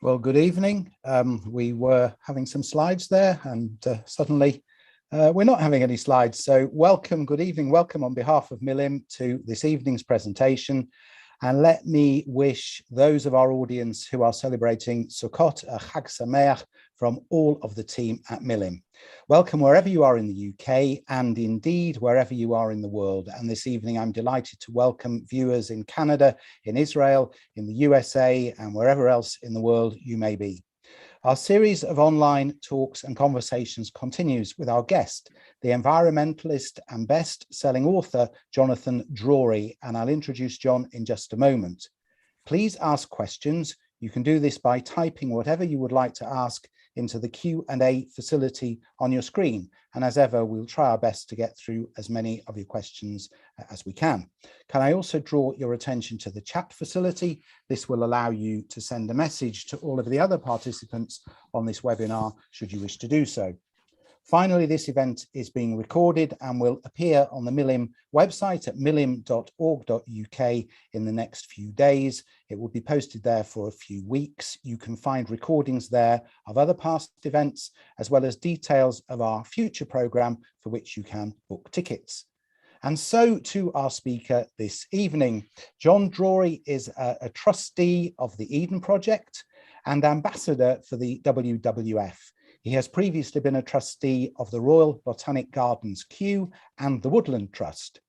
Well, good evening. We were having some slides there and suddenly we're not having any slides. So welcome, good evening, welcome on behalf of Milim to this evening's presentation. And let me wish those of our audience who are celebrating Sukkot a Chag Sameach from all of the team at Milim. Welcome wherever you are in the UK and indeed wherever you are in the world. And this evening I'm delighted to welcome viewers in Canada, in Israel, in the USA and wherever else in the world you may be. Our series of online talks and conversations continues with our guest, the environmentalist and best-selling author, Jonathan Drory, and I'll introduce John in just a moment. Please ask questions. You can do this by typing whatever you would like to ask into the Q&A facility on your screen. And as ever, we'll try our best to get through as many of your questions as we can. Can I also draw your attention to the chat facility? This will allow you to send a message to all of the other participants on this webinar, should you wish to do so. Finally, this event is being recorded and will appear on the Milim website at milim.org.uk in the next few days. It will be posted there for a few weeks. You can find recordings there of other past events, as well as details of our future programme for which you can book tickets. And so to our speaker this evening. John Drory is a trustee of the Eden Project and ambassador for the WWF. He has previously been a trustee of the Royal Botanic Gardens Kew and the Woodland Trust.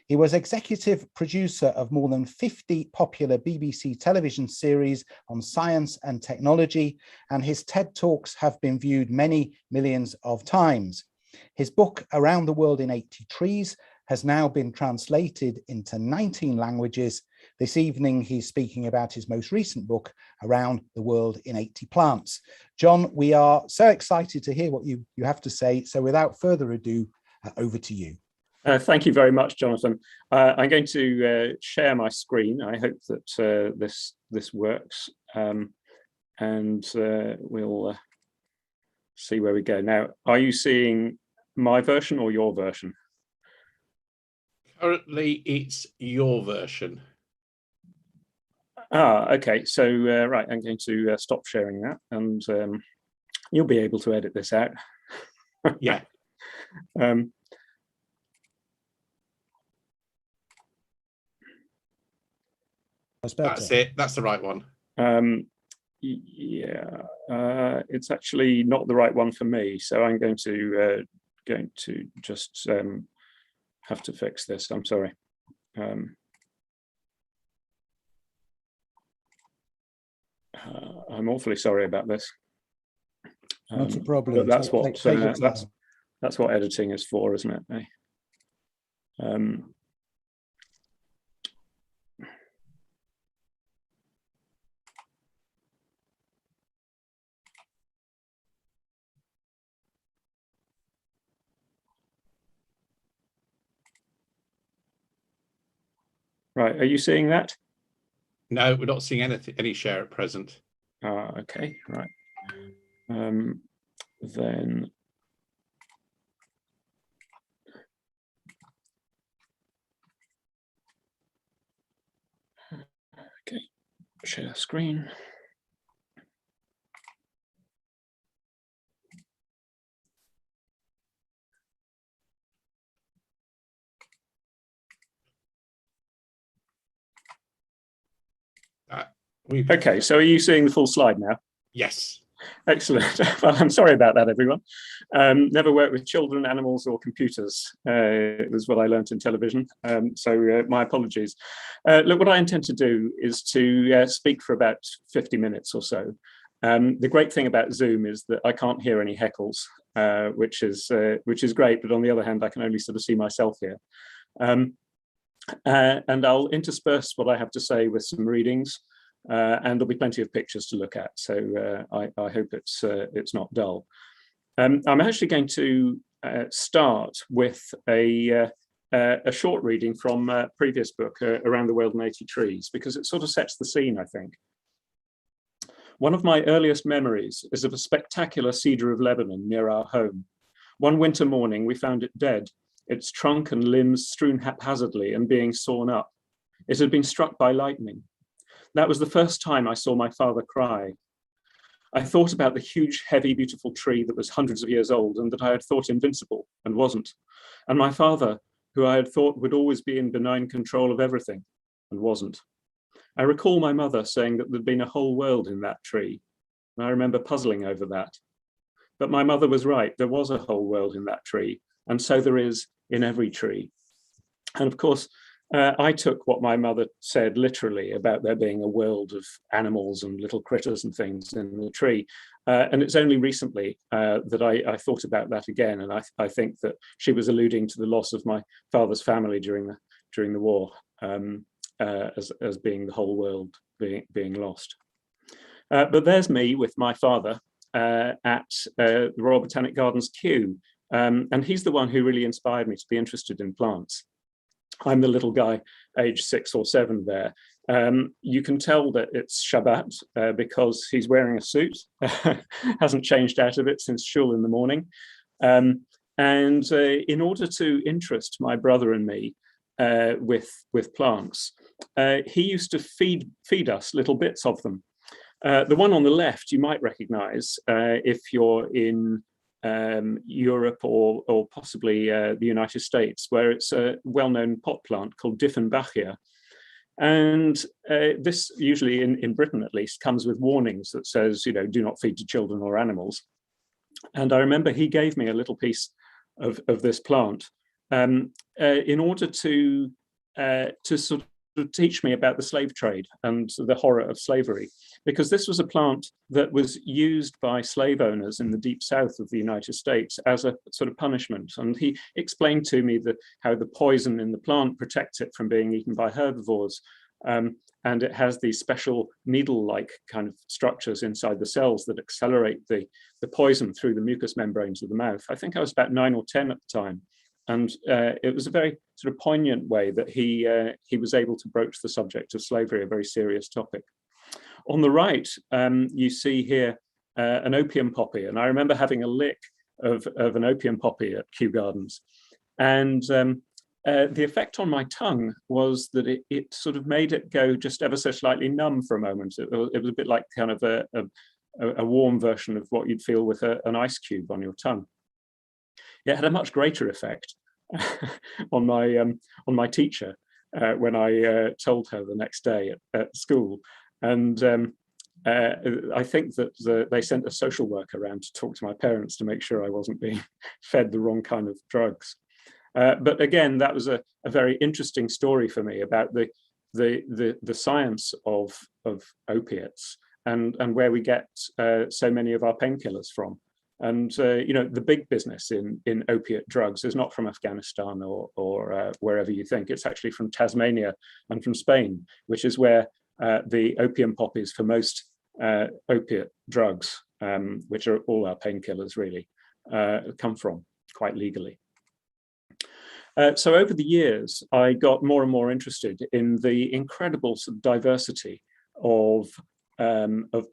He was executive producer of more than 50 popular BBC television series on science and technology, and his TED Talks have been viewed many millions of times. His book, Around the World in 80 Trees, has now been translated into 19 languages. This evening, he's speaking about his most recent book, Around the World in 80 Plants. John, we are so excited to hear what you have to say. So without further ado, over to you. Thank you very much, Jonathan. I'm going to share my screen. I hope that this works. And we'll see where we go. Now, are you seeing my version or your version? Currently, it's your version. Okay. So, right, I'm going to stop sharing that and you'll be able to edit this out. Yeah. That's it. That's the right one. Yeah, it's actually not the right one for me. So I'm going to just have to fix this. I'm sorry. I'm awfully sorry about this. Not a problem. But that's that's what editing is for, isn't it? Right, are you seeing that? No, we're not seeing any share at present. Okay, right. Then okay, share screen. Okay, so are you seeing the full slide now? Yes. Excellent. Well, I'm sorry about that, everyone. Never worked with children, animals, or computers. It was what I learned in television. So my apologies. Look, what I intend to do is to speak for about 50 minutes or so. The great thing about Zoom is that I can't hear any heckles, which is great. But on the other hand, I can only sort of see myself here. And I'll intersperse what I have to say with some readings. And there'll be plenty of pictures to look at, so I hope it's not dull. I'm actually going to start with a short reading from a previous book, Around the World in 80 Trees, because it sort of sets the scene, I think. One of my earliest memories is of a spectacular cedar of Lebanon near our home. One winter morning, we found it dead, its trunk and limbs strewn haphazardly and being sawn up. It had been struck by lightning. That was the first time I saw my father cry. I thought about the huge, heavy, beautiful tree that was hundreds of years old and that I had thought invincible and wasn't. And my father, who I had thought would always be in benign control of everything and wasn't. I recall my mother saying that there'd been a whole world in that tree. And I remember puzzling over that. But my mother was right. There was a whole world in that tree. And so there is in every tree. And of course, I took what my mother said literally about there being a world of animals and little critters and things in the tree. And it's only recently that I thought about that again. And I think that she was alluding to the loss of my father's family during the war as being the whole world being lost. But there's me with my father at the Royal Botanic Gardens Kew. And he's the one who really inspired me to be interested in plants. I'm the little guy, age 6 or 7 there. You can tell that it's Shabbat because he's wearing a suit, hasn't changed out of it since shul in the morning. And in order to interest my brother and me with plants, he used to feed us little bits of them. The one on the left you might recognize if you're in Europe or possibly the United States, where it's a well-known pot plant called Dieffenbachia. And this usually in Britain at least comes with warnings that says, do not feed to children or animals. And I remember he gave me a little piece of this plant in order to sort of teach me about the slave trade and the horror of slavery, because this was a plant that was used by slave owners in the deep south of the United States as a sort of punishment. And he explained to me how the poison in the plant protects it from being eaten by herbivores. And it has these special needle-like kind of structures inside the cells that accelerate the poison through the mucous membranes of the mouth. I think I was about 9 or 10 at the time. And it was a very sort of poignant way that he was able to broach the subject of slavery, a very serious topic. On the right, you see here an opium poppy. And I remember having a lick of an opium poppy at Kew Gardens. And the effect on my tongue was that it sort of made it go just ever so slightly numb for a moment. It was a bit like kind of a warm version of what you'd feel with an ice cube on your tongue. It had a much greater effect on my teacher when I told her the next day at school. And I think that they sent a social worker around to talk to my parents to make sure I wasn't being fed the wrong kind of drugs. But again, that was a very interesting story for me about the science of opiates and where we get so many of our painkillers from. And the big business in opiate drugs is not from Afghanistan or wherever you think. It's actually from Tasmania and from Spain, which is where the opium poppies for most opiate drugs, which are all our painkillers really, come from quite legally. So over the years, I got more and more interested in the incredible sort of diversity of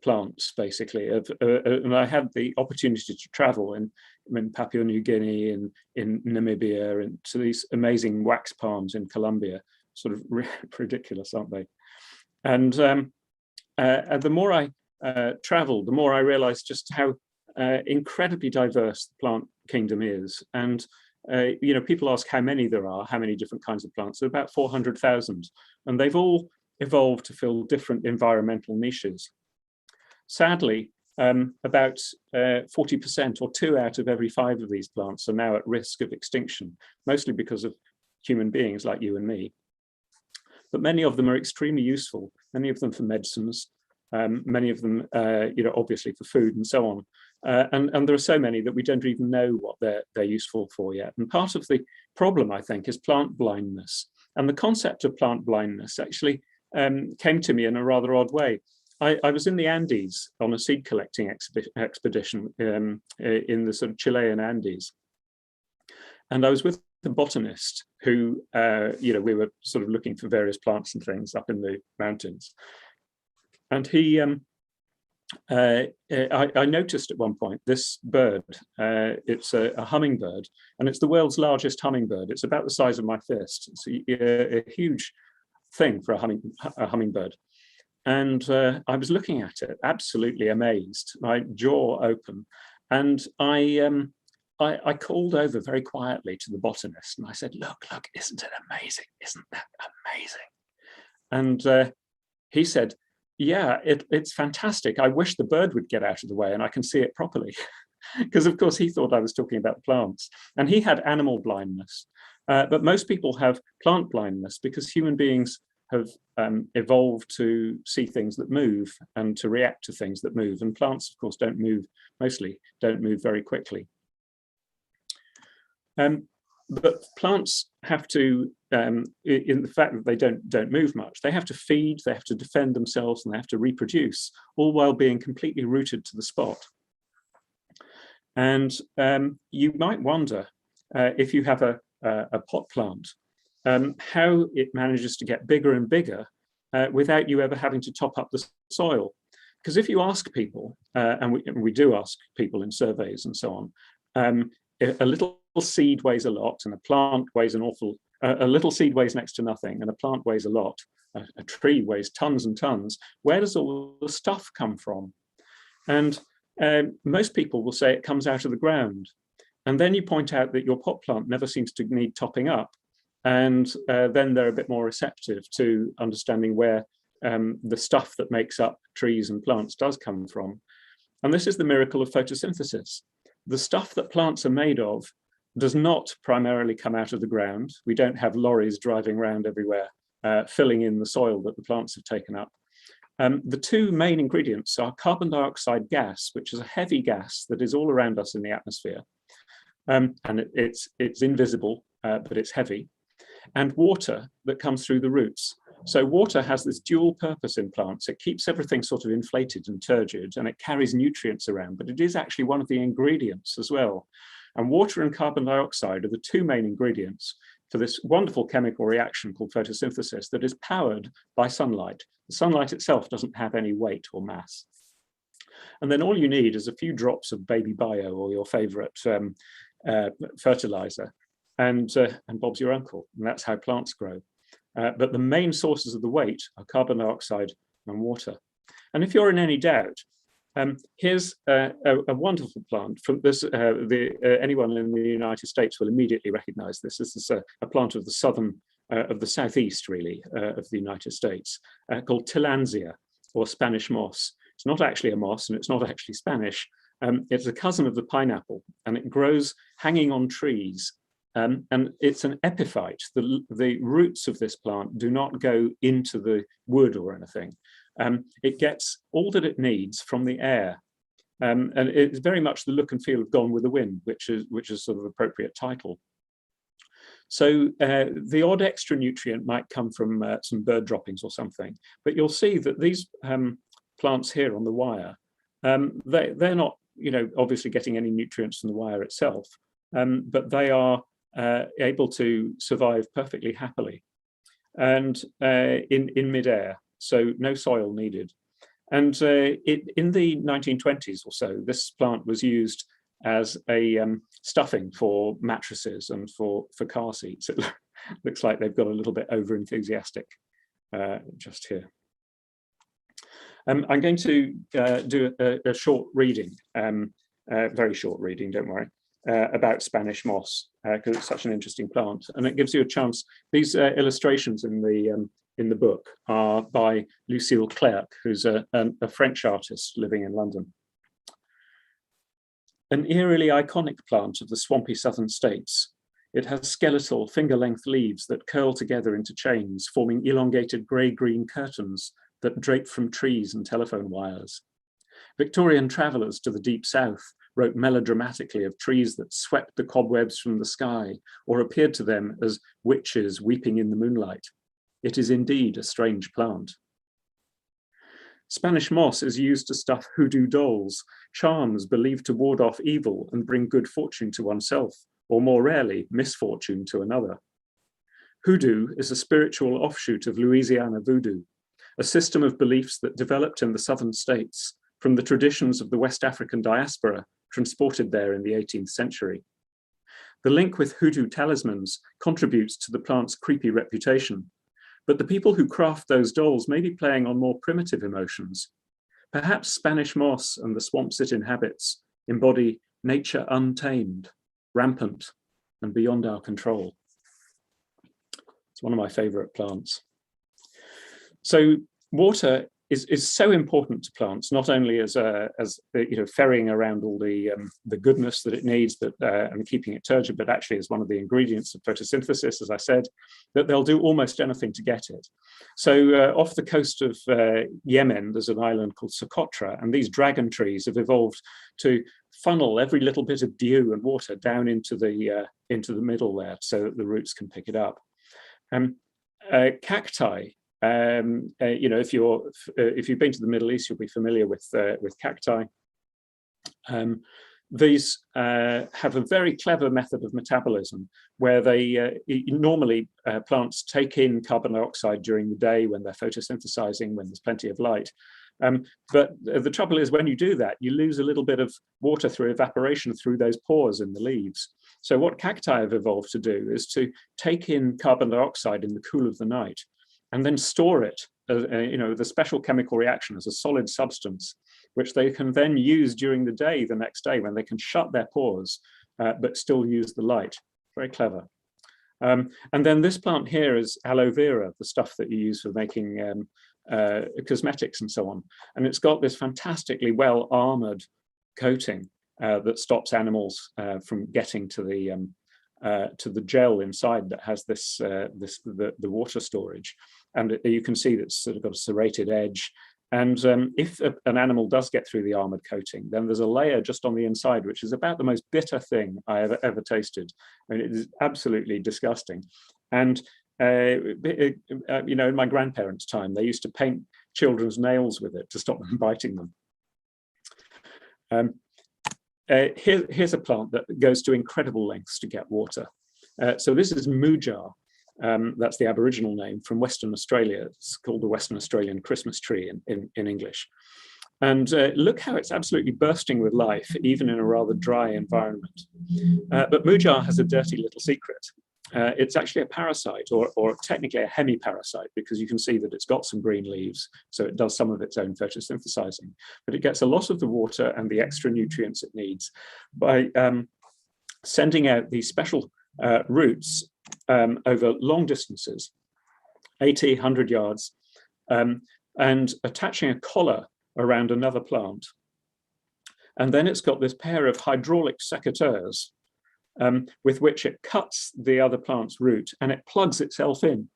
plants, basically. And I had the opportunity to travel in Papua New Guinea and in Namibia and to these amazing wax palms in Colombia, sort of ridiculous, aren't they? And the more I traveled, the more I realized just how incredibly diverse the plant kingdom is. And people ask how many there are, how many different kinds of plants. There are about 400,000, and they've all evolved to fill different environmental niches. Sadly, about 40% or 2 out of every 5 of these plants are now at risk of extinction, mostly because of human beings like you and me. But many of them are extremely useful, many of them for medicines, many of them, obviously for food and so on. And there are so many that we don't even know what they're useful for yet. And part of the problem, I think, is plant blindness. And the concept of plant blindness actually came to me in a rather odd way. I was in the Andes on a seed collecting expedition in the sort of Chilean Andes. And I was with the botanist who, we were sort of looking for various plants and things up in the mountains. And he, I noticed at one point this bird, it's a hummingbird, and it's the world's largest hummingbird. It's about the size of my fist. It's a huge thing for a hummingbird. And I was looking at it, absolutely amazed, my jaw open. And I called over very quietly to the botanist and I said, look, isn't it amazing? Isn't that amazing? And he said, yeah, it's fantastic. I wish the bird would get out of the way and I can see it properly. Because of course he thought I was talking about plants. And he had animal blindness. But most people have plant blindness because human beings have evolved to see things that move and to react to things that move. And plants, of course, mostly don't move very quickly. But plants have to, in the fact that they don't move much, they have to feed, they have to defend themselves, and they have to reproduce, all while being completely rooted to the spot. And you might wonder if you have a pot plant, how it manages to get bigger and bigger without you ever having to top up the soil. Because if you ask people, and we do ask people in surveys and so on, a little seed weighs a lot and a plant weighs an awful, a little seed weighs next to nothing and a plant weighs a lot, a tree weighs tons and tons, where does all the stuff come from? And most people will say it comes out of the ground. And then you point out that your pot plant never seems to need topping up. And then they're a bit more receptive to understanding where the stuff that makes up trees and plants does come from. And this is the miracle of photosynthesis. The stuff that plants are made of does not primarily come out of the ground. We don't have lorries driving around everywhere, filling in the soil that the plants have taken up. The two main ingredients are carbon dioxide gas, which is a heavy gas that is all around us in the atmosphere. And it's invisible, but it's heavy. And water that comes through the roots. So water has this dual purpose in plants. It keeps everything sort of inflated and turgid, and it carries nutrients around, but it is actually one of the ingredients as well. And water and carbon dioxide are the two main ingredients for this wonderful chemical reaction called photosynthesis that is powered by sunlight. The sunlight itself doesn't have any weight or mass. And then all you need is a few drops of baby bio or your favorite fertilizer, and Bob's your uncle, and that's how plants grow. But the main sources of the weight are carbon dioxide and water. And if you're in any doubt, here's a wonderful plant from this. Anyone in the United States will immediately recognize this. This is a plant of the southeast, really, of the United States, called Tilansia, or Spanish moss. It's not actually a moss, and it's not actually Spanish. It's a cousin of the pineapple, and it grows hanging on trees. And it's an epiphyte. The roots of this plant do not go into the wood or anything. It gets all that it needs from the air. And it's very much the look and feel of Gone with the Wind, which is sort of appropriate title. So the odd extra nutrient might come from some bird droppings or something, but you'll see that these plants here on the wire, they're not, obviously getting any nutrients from the wire itself, but they are able to survive perfectly happily and in midair, so no soil needed. And in the 1920s or so, this plant was used as a stuffing for mattresses and for car seats. It looks like they've got a little bit over enthusiastic just here. I'm going to do a short reading, very short reading, don't worry, about Spanish moss, because it's such an interesting plant, and it gives you a chance. These illustrations in the book are by Lucille Clerc, who's a French artist living in London. An eerily iconic plant of the swampy southern states. It has skeletal, finger-length leaves that curl together into chains, forming elongated grey-green curtains that drape from trees and telephone wires. Victorian travellers to the deep south wrote melodramatically of trees that swept the cobwebs from the sky or appeared to them as witches weeping in the moonlight. It is indeed a strange plant. Spanish moss is used to stuff hoodoo dolls, charms believed to ward off evil and bring good fortune to oneself, or more rarely, misfortune to another. Hoodoo is a spiritual offshoot of Louisiana voodoo, a system of beliefs that developed in the southern states from the traditions of the West African diaspora transported there in the 18th century. The link with hoodoo talismans contributes to the plant's creepy reputation. But the people who craft those dolls may be playing on more primitive emotions. Perhaps Spanish moss and the swamps it inhabits embody nature untamed, rampant, and beyond our control. It's one of my favorite plants. So water is so important to plants, not only as ferrying around all the goodness that it needs and keeping it turgid, but actually as one of the ingredients of photosynthesis, as I said, that they'll do almost anything to get it. So off the coast of Yemen, there's an island called Socotra, and these dragon trees have evolved to funnel every little bit of dew and water down into the middle there, so that the roots can pick it up. Cacti. If you've been to the Middle East, you'll be familiar with cacti. These have a very clever method of metabolism where they normally plants take in carbon dioxide during the day when they're photosynthesizing, when there's plenty of light. But the trouble is, when you do that, you lose a little bit of water through evaporation through those pores in the leaves. So what cacti have evolved to do is to take in carbon dioxide in the cool of the night and then store it, the special chemical reaction as a solid substance, which they can then use during the day, the next day, when they can shut their pores, but still use the light. Very clever. And then this plant here is aloe vera, the stuff that you use for making cosmetics and so on. And it's got this fantastically well-armored coating that stops animals from getting to the gel inside that has the water storage. And you can see that's sort of got a serrated edge. And if an animal does get through the armored coating, then there's a layer just on the inside, which is about the most bitter thing I have ever tasted. I mean, it is absolutely disgusting. And in my grandparents' time, they used to paint children's nails with it to stop them biting them. Here's a plant that goes to incredible lengths to get water. So this is Mooja. That's the Aboriginal name from Western Australia. It's called the Western Australian Christmas tree in English. And look how it's absolutely bursting with life, even in a rather dry environment. But Mooja has a dirty little secret. It's actually a parasite, or technically a hemiparasite, because you can see that it's got some green leaves, so it does some of its own photosynthesizing. But it gets a lot of the water and the extra nutrients it needs by sending out these special roots over long distances, 80, 100 yards, and attaching a collar around another plant. And then it's got this pair of hydraulic secateurs with which it cuts the other plant's root and it plugs itself in,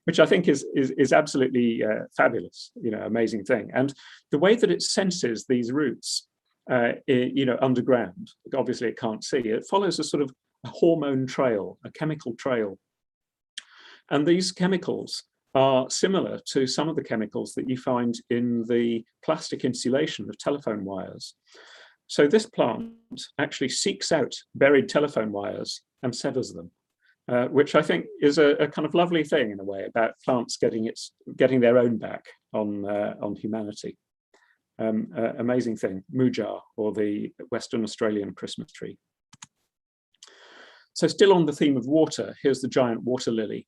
which I think is absolutely fabulous, amazing thing. And the way that it senses these roots, underground, obviously it can't see, it follows a sort of a hormone trail, a chemical trail. And these chemicals are similar to some of the chemicals that you find in the plastic insulation of telephone wires. So this plant actually seeks out buried telephone wires and severs them, which I think is a kind of lovely thing in a way about plants getting their own back on humanity. Amazing thing, Mooja, or the Western Australian Christmas tree. So still on the theme of water, here's the giant water lily,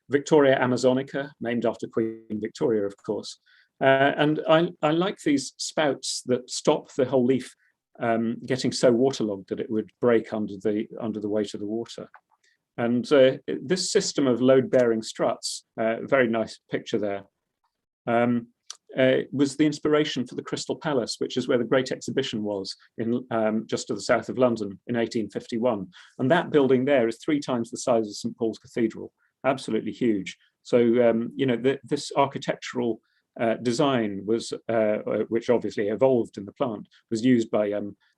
Victoria amazonica, named after Queen Victoria, of course. And I like these spouts that stop the whole leaf getting so waterlogged that it would break under the weight of the water. And this system of load-bearing struts, very nice picture there, was the inspiration for the Crystal Palace, which is where the Great Exhibition was in just to the south of London in 1851. And that building there is 3 times the size of St. Paul's Cathedral, absolutely huge. So, this architectural design was, which obviously evolved in the plant, was used by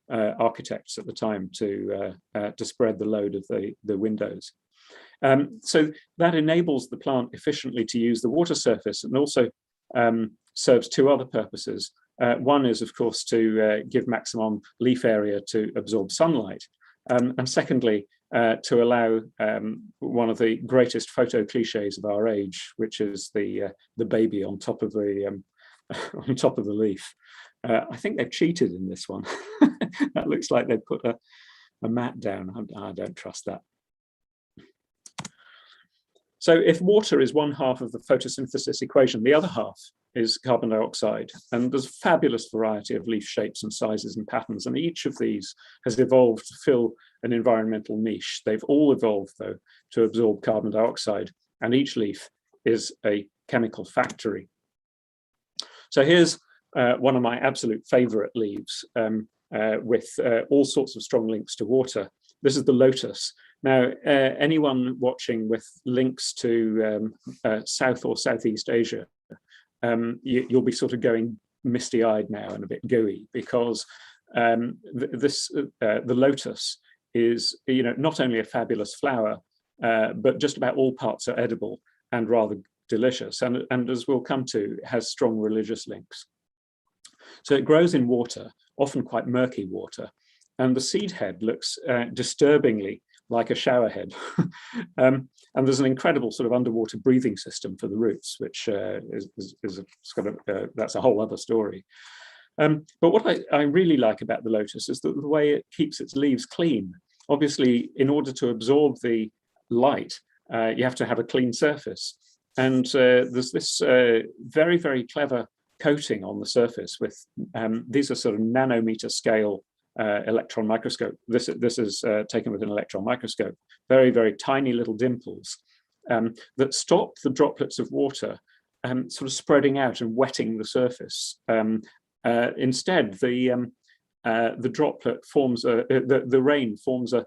architects at the time to spread the load of the windows. So that enables the plant efficiently to use the water surface, and also serves 2 other purposes. One is, of course, to give maximum leaf area to absorb sunlight. And secondly, to allow one of the greatest photo cliches of our age, which is the baby on top of the leaf. I think they've cheated in this one. That looks like they've put a mat down. I don't trust that. So if water is one half of the photosynthesis equation, the other half is carbon dioxide. And there's a fabulous variety of leaf shapes and sizes and patterns. And each of these has evolved to fill an environmental niche. They've all evolved, though, to absorb carbon dioxide. And each leaf is a chemical factory. So here's one of my absolute favorite leaves with all sorts of strong links to water. This is the lotus. Now, anyone watching with links to South or Southeast Asia, you'll be sort of going misty-eyed now and a bit gooey, because the lotus is, not only a fabulous flower, but just about all parts are edible and rather delicious. And as we'll come to, has strong religious links. So it grows in water, often quite murky water, and the seed head looks disturbingly like a shower head. And there's an incredible sort of underwater breathing system for the roots, which that's a whole other story. But what I really like about the lotus is the way it keeps its leaves clean. Obviously, in order to absorb the light, you have to have a clean surface. And there's this very, very clever coating on the surface with, these are sort of nanometer scale electron microscope. This is taken with an electron microscope. Very, very tiny little dimples that stop the droplets of water sort of spreading out and wetting the surface. Instead, the droplet forms the rain forms a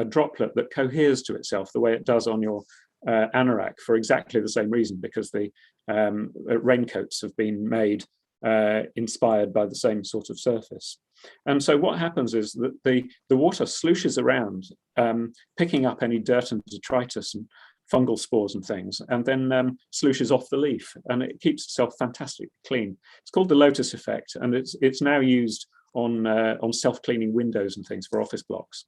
droplet that coheres to itself the way it does on your anorak, for exactly the same reason, because the raincoats have been made inspired by the same sort of surface. And so what happens is that the water slooshes around, picking up any dirt and detritus and fungal spores and things, and then slooshes off the leaf, and it keeps itself fantastically clean. It's called the Lotus effect, and it's now used on self-cleaning windows and things for office blocks.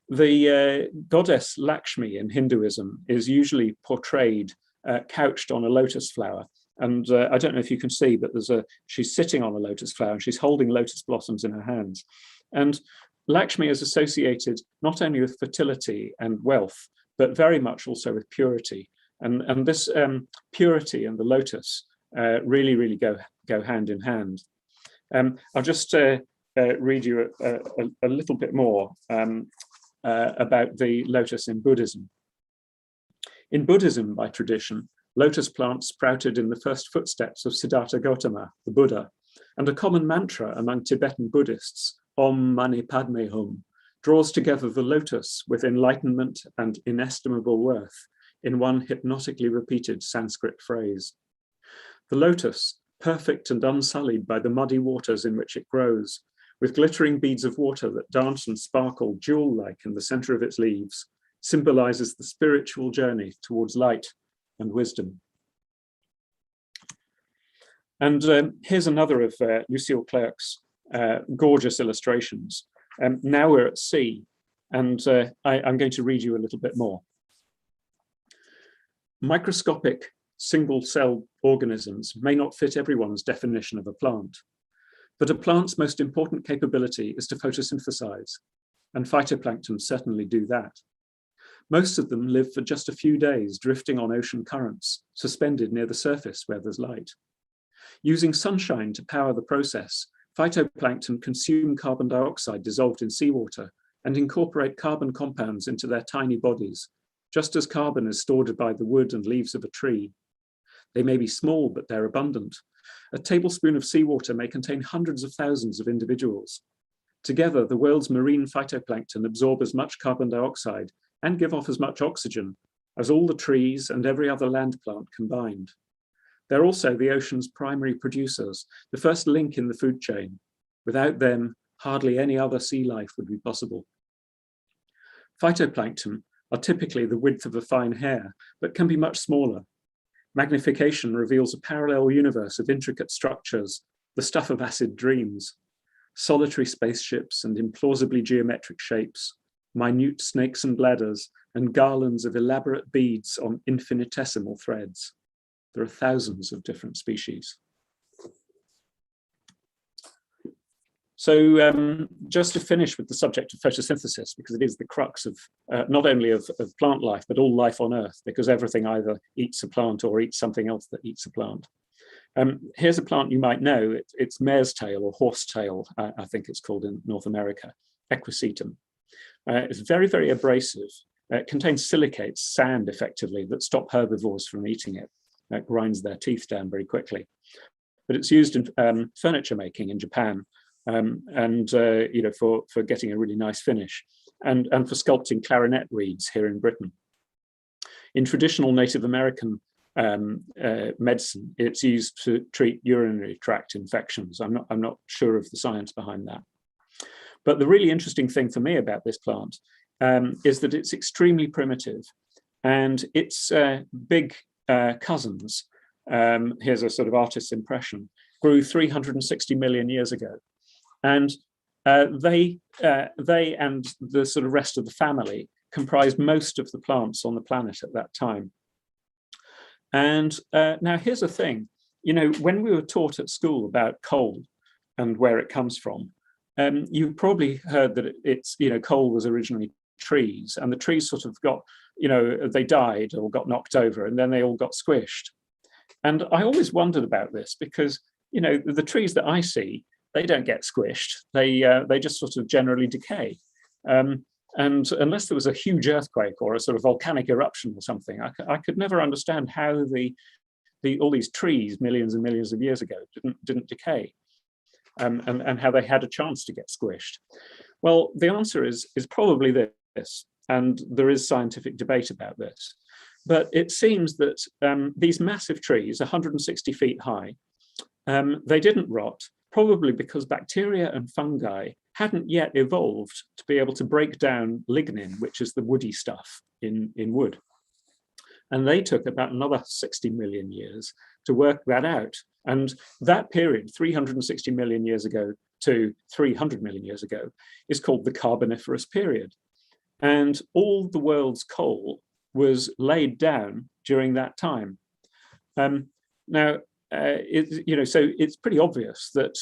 The goddess Lakshmi in Hinduism is usually portrayed couched on a lotus flower. And I don't know if you can see, but she's sitting on a lotus flower and she's holding lotus blossoms in her hands. And Lakshmi is associated not only with fertility and wealth, but very much also with purity. And this purity and the lotus really, really go hand in hand. I'll just read you a little bit more about the lotus in Buddhism. In Buddhism, by tradition, lotus plants sprouted in the first footsteps of Siddhartha Gautama, the Buddha, and a common mantra among Tibetan Buddhists, Om Mani Padme Hum, draws together the lotus with enlightenment and inestimable worth in one hypnotically repeated Sanskrit phrase. The lotus, perfect and unsullied by the muddy waters in which it grows, with glittering beads of water that dance and sparkle jewel-like in the center of its leaves, symbolizes the spiritual journey towards light and wisdom. And here's another of Lucille Clerc's gorgeous illustrations. Now we're at sea, and I'm going to read you a little bit more. Microscopic single-celled organisms may not fit everyone's definition of a plant, but a plant's most important capability is to photosynthesize, and phytoplankton certainly do that. Most of them live for just a few days, drifting on ocean currents, suspended near the surface where there's light. Using sunshine to power the process, phytoplankton consume carbon dioxide dissolved in seawater and incorporate carbon compounds into their tiny bodies, just as carbon is stored by the wood and leaves of a tree. They may be small, but they're abundant. A tablespoon of seawater may contain hundreds of thousands of individuals. Together, the world's marine phytoplankton absorb as much carbon dioxide and give off as much oxygen as all the trees and every other land plant combined. They're also the ocean's primary producers, the first link in the food chain. Without them, hardly any other sea life would be possible. Phytoplankton are typically the width of a fine hair, but can be much smaller. Magnification reveals a parallel universe of intricate structures, the stuff of acid dreams, solitary spaceships and implausibly geometric shapes, minute snakes and ladders, and garlands of elaborate beads on infinitesimal threads. There are thousands of different species. So just to finish with the subject of photosynthesis, because it is the crux of not only of plant life, but all life on Earth, because everything either eats a plant or eats something else that eats a plant. Here's a plant you might know. It's mare's tail or horsetail, I think it's called in North America, equisetum. It's very, very abrasive. It contains silicates, sand effectively, that stop herbivores from eating it. It grinds their teeth down very quickly. But it's used in furniture making in Japan, and for getting a really nice finish, and for sculpting clarinet reeds here in Britain. In traditional Native American medicine, it's used to treat urinary tract infections. I'm not sure of the science behind that. But the really interesting thing for me about this plant is that it's extremely primitive, and its big cousins, here's a sort of artist's impression, grew 360 million years ago. And they and the sort of rest of the family comprised most of the plants on the planet at that time. And now here's the thing, when we were taught at school about coal and where it comes from, you probably heard that it's, coal was originally trees, and the trees sort of got, they died or got knocked over, and then they all got squished. And I always wondered about this because, the trees that I see, they don't get squished. They just sort of generally decay. And unless there was a huge earthquake or a sort of volcanic eruption or something, I could never understand how all these trees millions and millions of years ago didn't decay, and how they had a chance to get squished. Well, the answer is probably this, and there is scientific debate about this. But it seems that these massive trees, 160 feet high, they didn't rot, probably because bacteria and fungi hadn't yet evolved to be able to break down lignin, which is the woody stuff in wood. And they took about another 60 million years to work that out. And that period, 360 million years ago to 300 million years ago, is called the Carboniferous period. And all the world's coal was laid down during that time. So it's pretty obvious that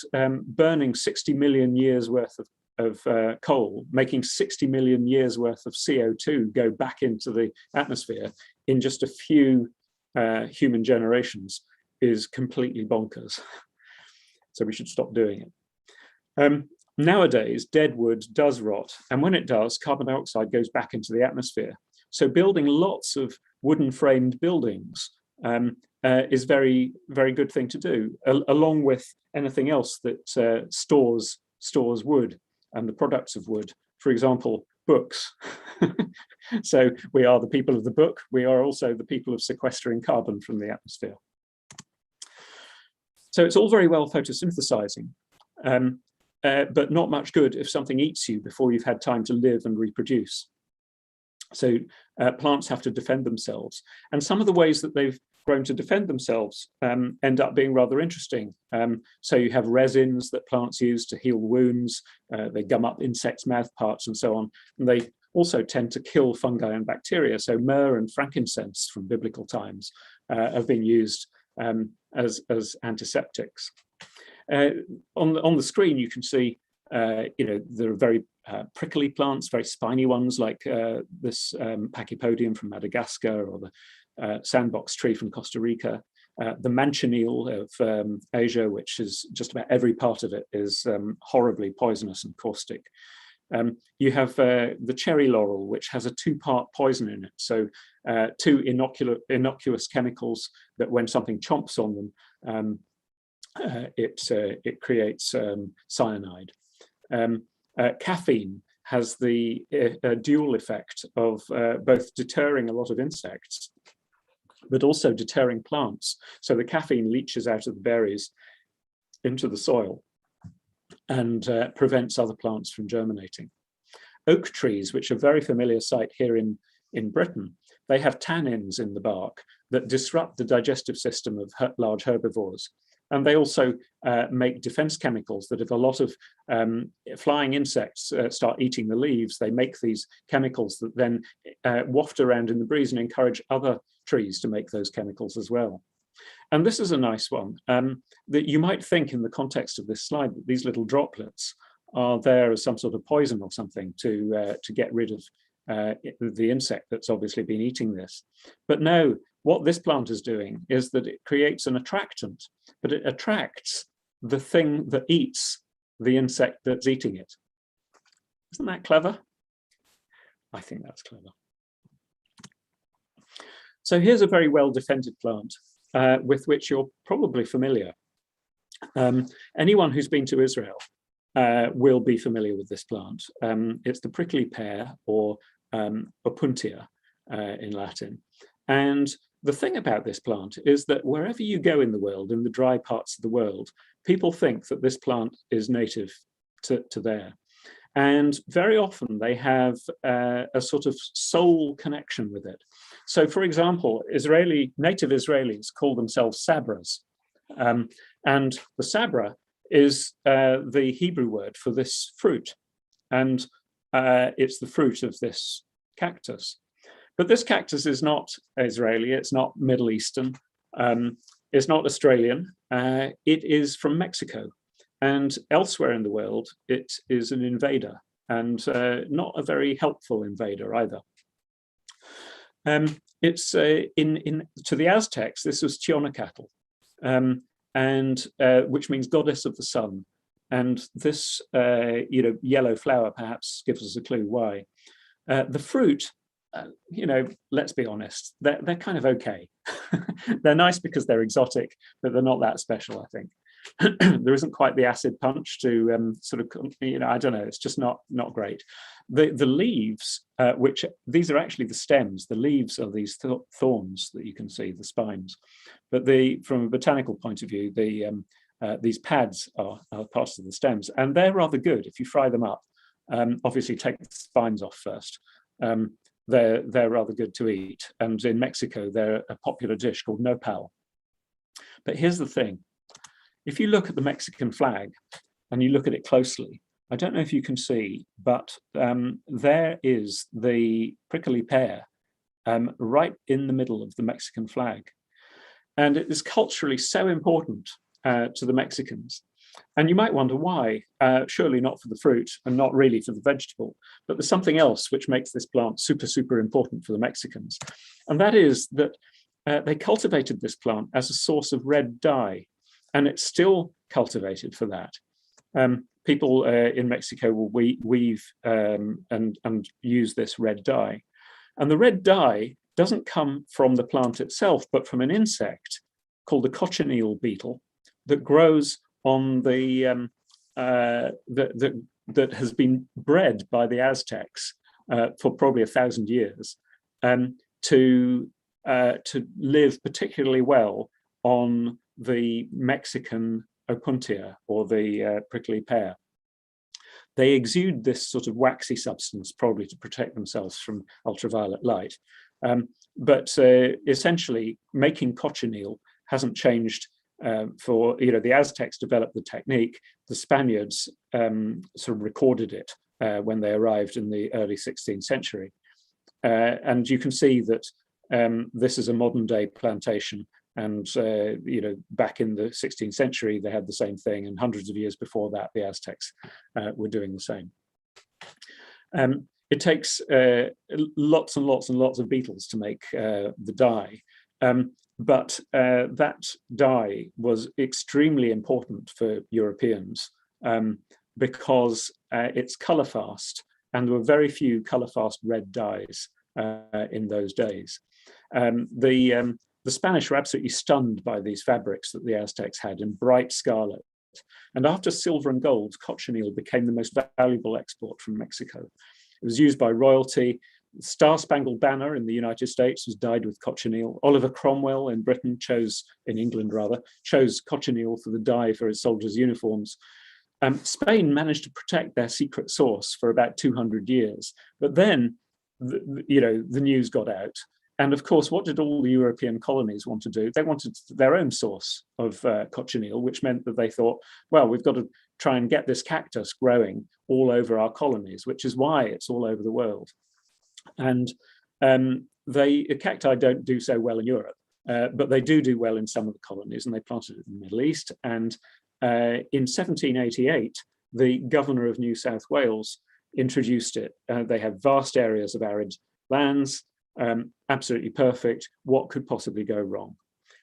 burning 60 million years worth of coal, making 60 million years worth of CO2 go back into the atmosphere in just a few human generations is completely bonkers. So we should stop doing it. Nowadays, dead wood does rot, and when it does, carbon dioxide goes back into the atmosphere. So building lots of wooden framed buildings is very, very good thing to do, along with anything else that stores wood and the products of wood. For example, books. So we are the people of the book. We are also the people of sequestering carbon from the atmosphere. So it's all very well photosynthesizing, but not much good if something eats you before you've had time to live and reproduce. So plants have to defend themselves. And some of the ways that they've grown to defend themselves end up being rather interesting. So you have resins that plants use to heal wounds. They gum up insects' mouth parts and so on. And they also tend to kill fungi and bacteria. So myrrh and frankincense from biblical times have been used as antiseptics. On the screen, you can see, there are very prickly plants, very spiny ones like this Pachypodium from Madagascar, or the sandbox tree from Costa Rica, the manchineel of Asia, which is just about every part of it is horribly poisonous and caustic. You have the cherry laurel, which has a two-part poison in it. So two innocuous chemicals that when something chomps on them, it creates cyanide. Caffeine has the dual effect of both deterring a lot of insects, but also deterring plants. So the caffeine leaches out of the berries into the soil and prevents other plants from germinating. Oak trees, which are a very familiar sight here in Britain, they have tannins in the bark that disrupt the digestive system of large herbivores. And they also make defense chemicals that if a lot of flying insects start eating the leaves, they make these chemicals that then waft around in the breeze and encourage other trees to make those chemicals as well. And this is a nice one that you might think in the context of this slide that these little droplets are there as some sort of poison or something to get rid of the insect that's obviously been eating this. But no, what this plant is doing is that it creates an attractant, but it attracts the thing that eats the insect that's eating it. Isn't that clever? I think that's clever. So here's a very well defended plant with which you're probably familiar. Anyone who's been to Israel will be familiar with this plant. It's the prickly pear, or opuntia in Latin. And the thing about this plant is that wherever you go in the world, in the dry parts of the world, people think that this plant is native to there. And very often they have a sort of soul connection with it. So, for example, native Israelis call themselves sabras. And the sabra is the Hebrew word for this fruit. And it's the fruit of this cactus. But this cactus is not Israeli, it's not Middle Eastern, it's not Australian, it is from Mexico. And elsewhere in the world, it is an invader, and not a very helpful invader either. It's to the Aztecs, this was Tionacatl, which means goddess of the sun. And this yellow flower perhaps gives us a clue why. The fruit, let's be honest, they're kind of okay. They're nice because they're exotic, but they're not that special, I think. There isn't quite the acid punch to sort of, I don't know, it's just not great. The leaves, which these are actually the stems, the leaves are these thorns that you can see, the spines. But from a botanical point of view, these pads are parts of the stems, and they're rather good if you fry them up. Obviously, take the spines off first. They're rather good to eat, and in Mexico, they're a popular dish called nopal. But here's the thing. If you look at the Mexican flag and you look at it closely, I don't know if you can see, but there is the prickly pear right in the middle of the Mexican flag. And it is culturally so important to the Mexicans. And you might wonder why, surely not for the fruit and not really for the vegetable, but there's something else which makes this plant super, super important for the Mexicans. And that is that they cultivated this plant as a source of red dye. And it's still cultivated for that. People in Mexico will weave and use this red dye. And the red dye doesn't come from the plant itself, but from an insect called the cochineal beetle that grows on that has been bred by the Aztecs for probably 1,000 years to live particularly well on the Mexican opuntia, or the prickly pear. They exude this sort of waxy substance, probably to protect themselves from ultraviolet light. But essentially, making cochineal hasn't changed the Aztecs developed the technique. The Spaniards sort of recorded it when they arrived in the early 16th century. And you can see that this is a modern day plantation. And, back in the 16th century, they had the same thing. And hundreds of years before that, the Aztecs were doing the same. It takes lots and lots and lots of beetles to make the dye. But that dye was extremely important for Europeans because it's color fast. And there were very few color fast red dyes in those days. The Spanish were absolutely stunned by these fabrics that the Aztecs had in bright scarlet. And after silver and gold, cochineal became the most valuable export from Mexico. It was used by royalty. The Star-Spangled Banner in the United States was dyed with cochineal. Oliver Cromwell in Britain chose cochineal for the dye for his soldiers' uniforms. Spain managed to protect their secret source for about 200 years. But then, the news got out. And of course, what did all the European colonies want to do? They wanted their own source of cochineal, which meant that they thought, well, we've got to try and get this cactus growing all over our colonies, which is why it's all over the world. And cacti don't do so well in Europe, but they do well in some of the colonies, and they planted it in the Middle East. And in 1788, the governor of New South Wales introduced it. They have vast areas of arid lands, absolutely perfect. What could possibly go wrong?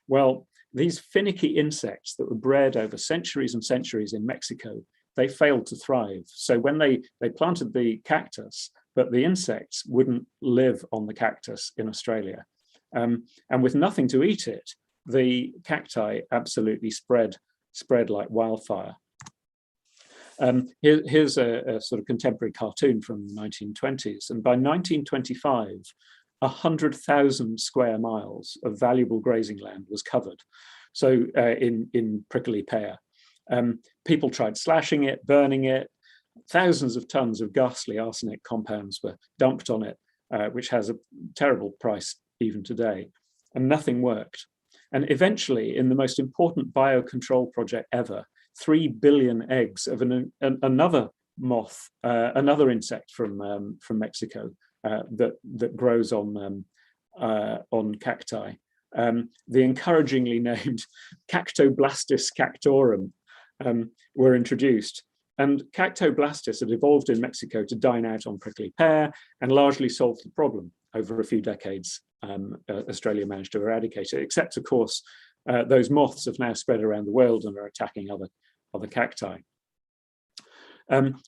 Well, these finicky insects that were bred over centuries and centuries in Mexico, they failed to thrive. So when they planted the cactus, but the insects wouldn't live on the cactus in Australia. And with nothing to eat it, the cacti absolutely spread like wildfire. Here's a sort of contemporary cartoon from the 1920s. And by 1925, 100,000 square miles of valuable grazing land was covered. So in Prickly Pear, people tried slashing it, burning it. Thousands of tons of ghastly arsenic compounds were dumped on it, which has a terrible price even today, and nothing worked. And eventually, in the most important biocontrol project ever, 3 billion eggs of another moth, another insect from Mexico that grows on cacti, the encouragingly named Cactoblastis cactorum, were introduced. And Cactoblastis had evolved in Mexico to dine out on prickly pear and largely solved the problem. Over a few decades, Australia managed to eradicate it, except, of course, those moths have now spread around the world and are attacking other cacti.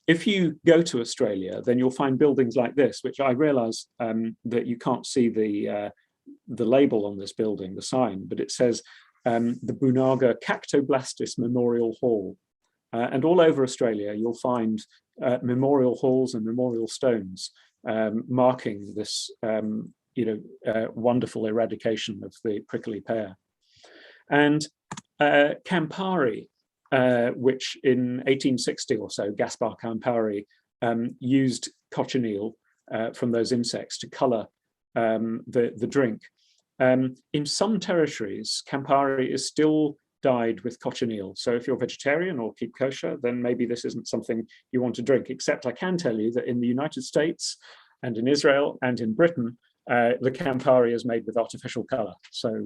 If you go to Australia, then you'll find buildings like this, which I realise that you can't see the label on this building, the sign, but it says the Bunaga Cactoblastis Memorial Hall. And all over Australia, you'll find memorial halls and memorial stones marking this wonderful eradication of the prickly pear. And Campari, which in 1860 or so, Gaspar Campari used cochineal from those insects to colour the drink. In some territories, Campari is still dyed with cochineal. So if you're vegetarian or keep kosher, then maybe this isn't something you want to drink, except I can tell you that in the United States and in Israel and in Britain, the Campari is made with artificial color. So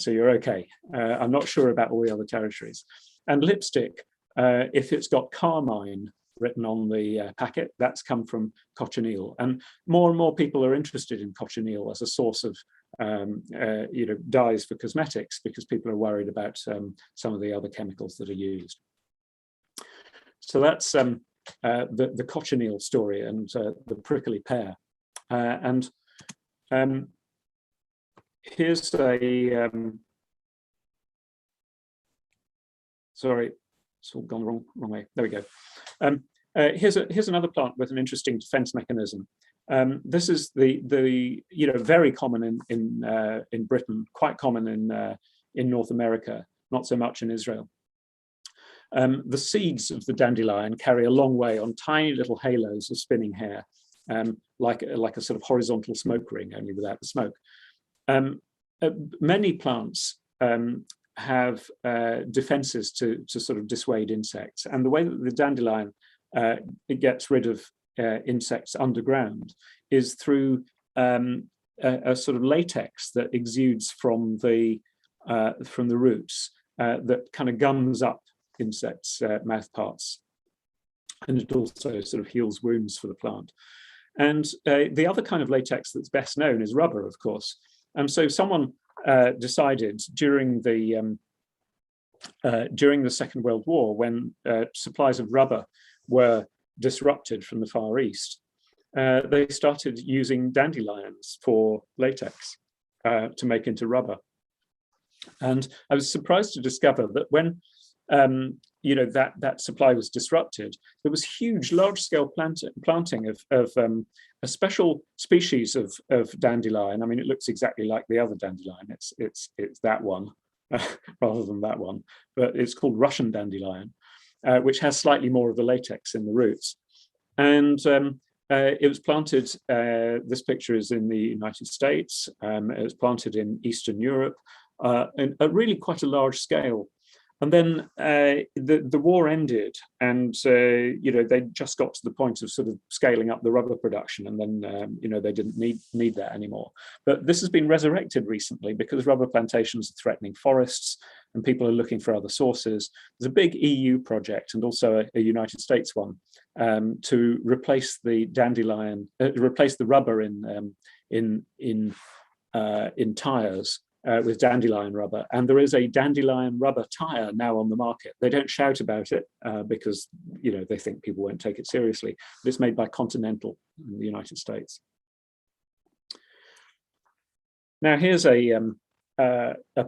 you're okay. I'm not sure about all the other territories. And lipstick, if it's got carmine written on the packet, that's come from cochineal. And more people are interested in cochineal as a source of dyes for cosmetics, because people are worried about some of the other chemicals that are used. So that's the cochineal story and the prickly pear. Here's a sorry, it's all gone the wrong way. There we go. Here's another plant with an interesting defense mechanism. This is the very common in Britain, quite common in North America, not so much in Israel. The seeds of the dandelion carry a long way on tiny little halos of spinning hair, like a sort of horizontal smoke ring, only without the smoke. Many plants have defenses to sort of dissuade insects, and the way that the dandelion it gets rid of insects underground is through a sort of latex that exudes from the roots that kind of gums up insects' mouth parts, and it also sort of heals wounds for the plant. And the other kind of latex that's best known is rubber, of course. And so someone decided during the Second World War, when supplies of rubber were disrupted from the Far East, they started using dandelions for latex to make into rubber. And I was surprised to discover that when that supply was disrupted, there was huge, large-scale planting of a special species of dandelion. I mean, it looks exactly like the other dandelion. It's that one rather than that one, but it's called Russian dandelion, which has slightly more of the latex in the roots. And it was planted, this picture is in the United States, it was planted in Eastern Europe, at really quite a large scale. And then the war ended, and they just got to the point of sort of scaling up the rubber production, and then they didn't need that anymore. But this has been resurrected recently because rubber plantations are threatening forests, and people are looking for other sources. There's a big EU project and also a United States one to replace the dandelion, replace the rubber in tires with dandelion rubber, and there is a dandelion rubber tire now on the market. They don't shout about it because they think people won't take it seriously, but it's made by Continental in the United States. Now here's a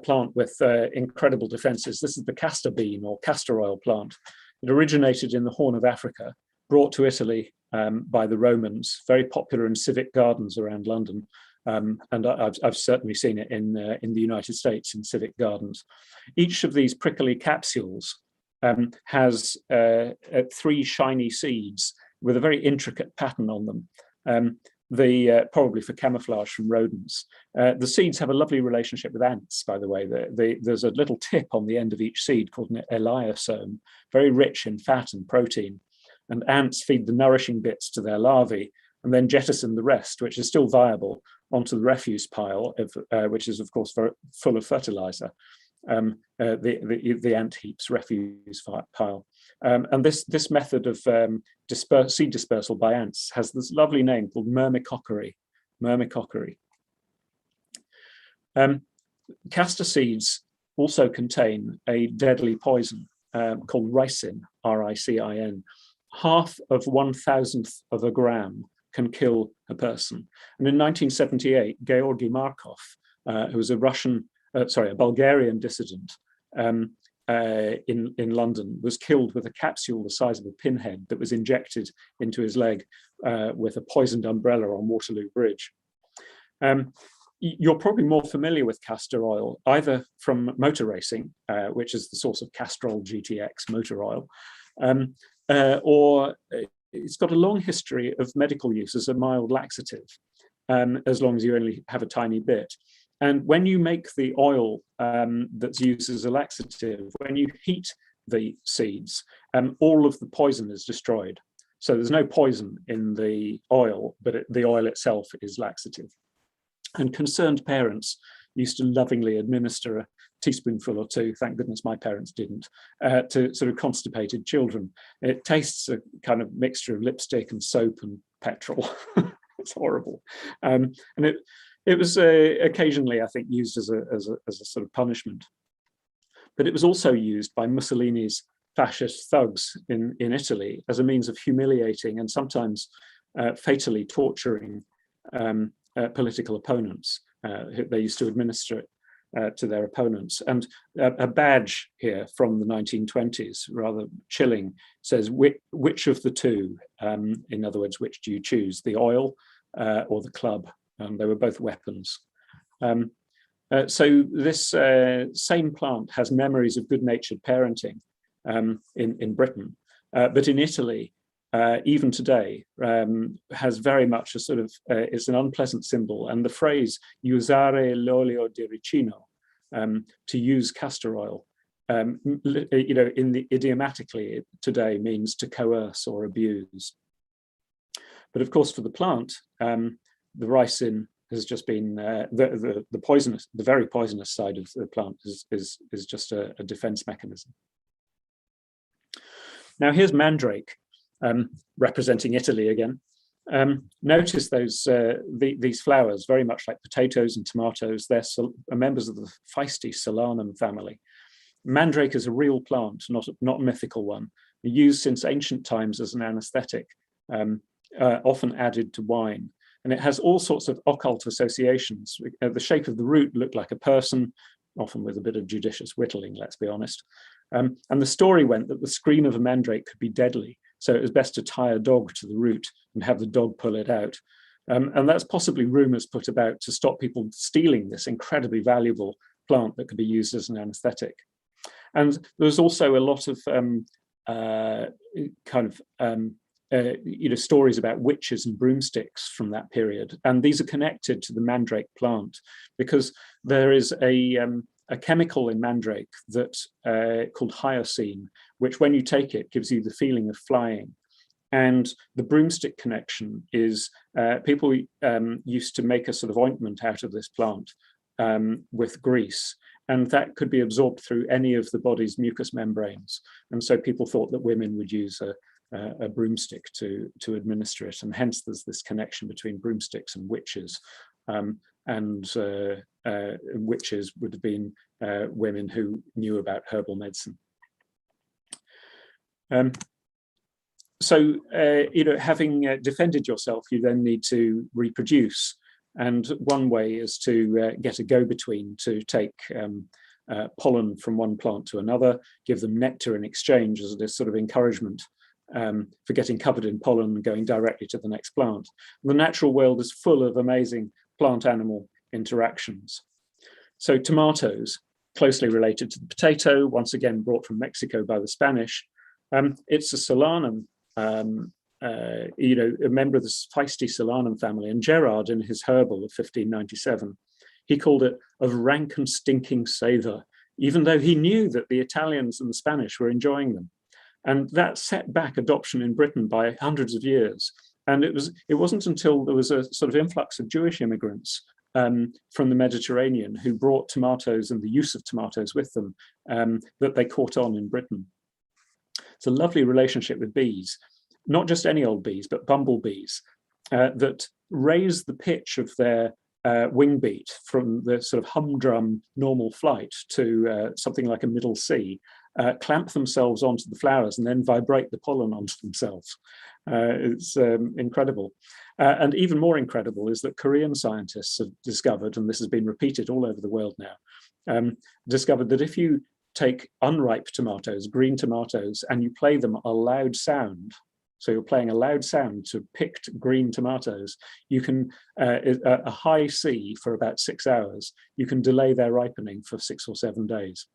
plant with incredible defenses. This is the castor bean or castor oil plant. It originated in the Horn of Africa, brought to Italy by the Romans, very popular in civic gardens around London. And I've certainly seen it in the United States in civic gardens. Each of these prickly capsules has 3 shiny seeds with a very intricate pattern on them. Probably for camouflage from rodents. The seeds have a lovely relationship with ants, by the way. There's a little tip on the end of each seed called an elaiosome, very rich in fat and protein. And ants feed the nourishing bits to their larvae and then jettison the rest, which is still viable, onto the refuse pile, which is, of course, full of fertilizer, the ant heap's refuse pile. And this method of seed dispersal by ants has this lovely name called myrmecockery. Castor seeds also contain a deadly poison called ricin, R-I-C-I-N. 0.001 of a gram can kill a person. And in 1978, Georgy Markov, who was a Bulgarian dissident in London, was killed with a capsule the size of a pinhead that was injected into his leg with a poisoned umbrella on Waterloo Bridge. You're probably more familiar with castor oil, either from motor racing, which is the source of Castrol GTX motor oil, or it's got a long history of medical use as a mild laxative, as long as you only have a tiny bit. And when you make the oil that's used as a laxative, when you heat the seeds, all of the poison is destroyed. So there's no poison in the oil, but the oil itself is laxative. And concerned parents used to lovingly administer a teaspoonful or 2, thank goodness my parents didn't, to sort of constipated children. It tastes a kind of mixture of lipstick and soap and petrol. It's horrible. And it was occasionally, I think, used as a sort of punishment. But it was also used by Mussolini's fascist thugs in Italy as a means of humiliating and sometimes fatally torturing political opponents. They used to administer it to their opponents. And a badge here from the 1920s, rather chilling, says, which of the two, in other words, which do you choose, the oil or the club? They were both weapons. So this same plant has memories of good-natured parenting in Britain, but in Italy, even today, has very much a sort of, it's an unpleasant symbol. And the phrase usare l'olio di ricino, to use castor oil, idiomatically today means to coerce or abuse. But of course, for the plant, the ricin has just been the poisonous, the very poisonous side of the plant is just a defense mechanism. Now here's Mandrake, representing Italy again. Notice these flowers, very much like potatoes and tomatoes. They're members of the feisty Solanum family. Mandrake is a real plant, not a mythical one, used since ancient times as an anesthetic, often added to wine. And it has all sorts of occult associations. The shape of the root looked like a person, often with a bit of judicious whittling, let's be honest. And the story went that the screen of a mandrake could be deadly, so it was best to tie a dog to the root and have the dog pull it out. And that's possibly rumors put about to stop people stealing this incredibly valuable plant that could be used as an anesthetic. And there was also a lot of stories about witches and broomsticks from that period. And these are connected to the mandrake plant because there is a chemical in mandrake that called hyoscine, which when you take it gives you the feeling of flying. And the broomstick connection is people used to make a sort of ointment out of this plant with grease. and that could be absorbed through any of the body's mucous membranes. And so people thought that women would use a broomstick to administer it, and hence there's this connection between broomsticks and witches. Witches would have been women who knew about herbal medicine. Having defended yourself, you then need to reproduce. And one way is to get a go-between to take pollen from one plant to another, give them nectar in exchange as a sort of encouragement for getting covered in pollen and going directly to the next plant. The natural world is full of amazing plant-animal interactions. So tomatoes, closely related to the potato, once again brought from Mexico by the Spanish. It's a solanum, a member of the feisty solanum family. And Gerard, in his Herbal of 1597, he called it of rank and stinking savour, even though he knew that the Italians and the Spanish were enjoying them. And that set back adoption in Britain by hundreds of years. And it wasn't until there was a sort of influx of Jewish immigrants from the Mediterranean who brought tomatoes and the use of tomatoes with them that they caught on in Britain. It's a lovely relationship with bees, not just any old bees, but bumblebees that raise the pitch of their wing beat from the sort of humdrum normal flight to something like a middle C, clamp themselves onto the flowers and then vibrate the pollen onto themselves. It's incredible. And even more incredible is that Korean scientists have discovered, and this has been repeated all over the world now, discovered that if you take unripe tomatoes, green tomatoes, and you play them a loud sound, so you're playing a loud sound to picked green tomatoes, you can, a high C for about 6 hours, you can delay their ripening for 6 or 7 days.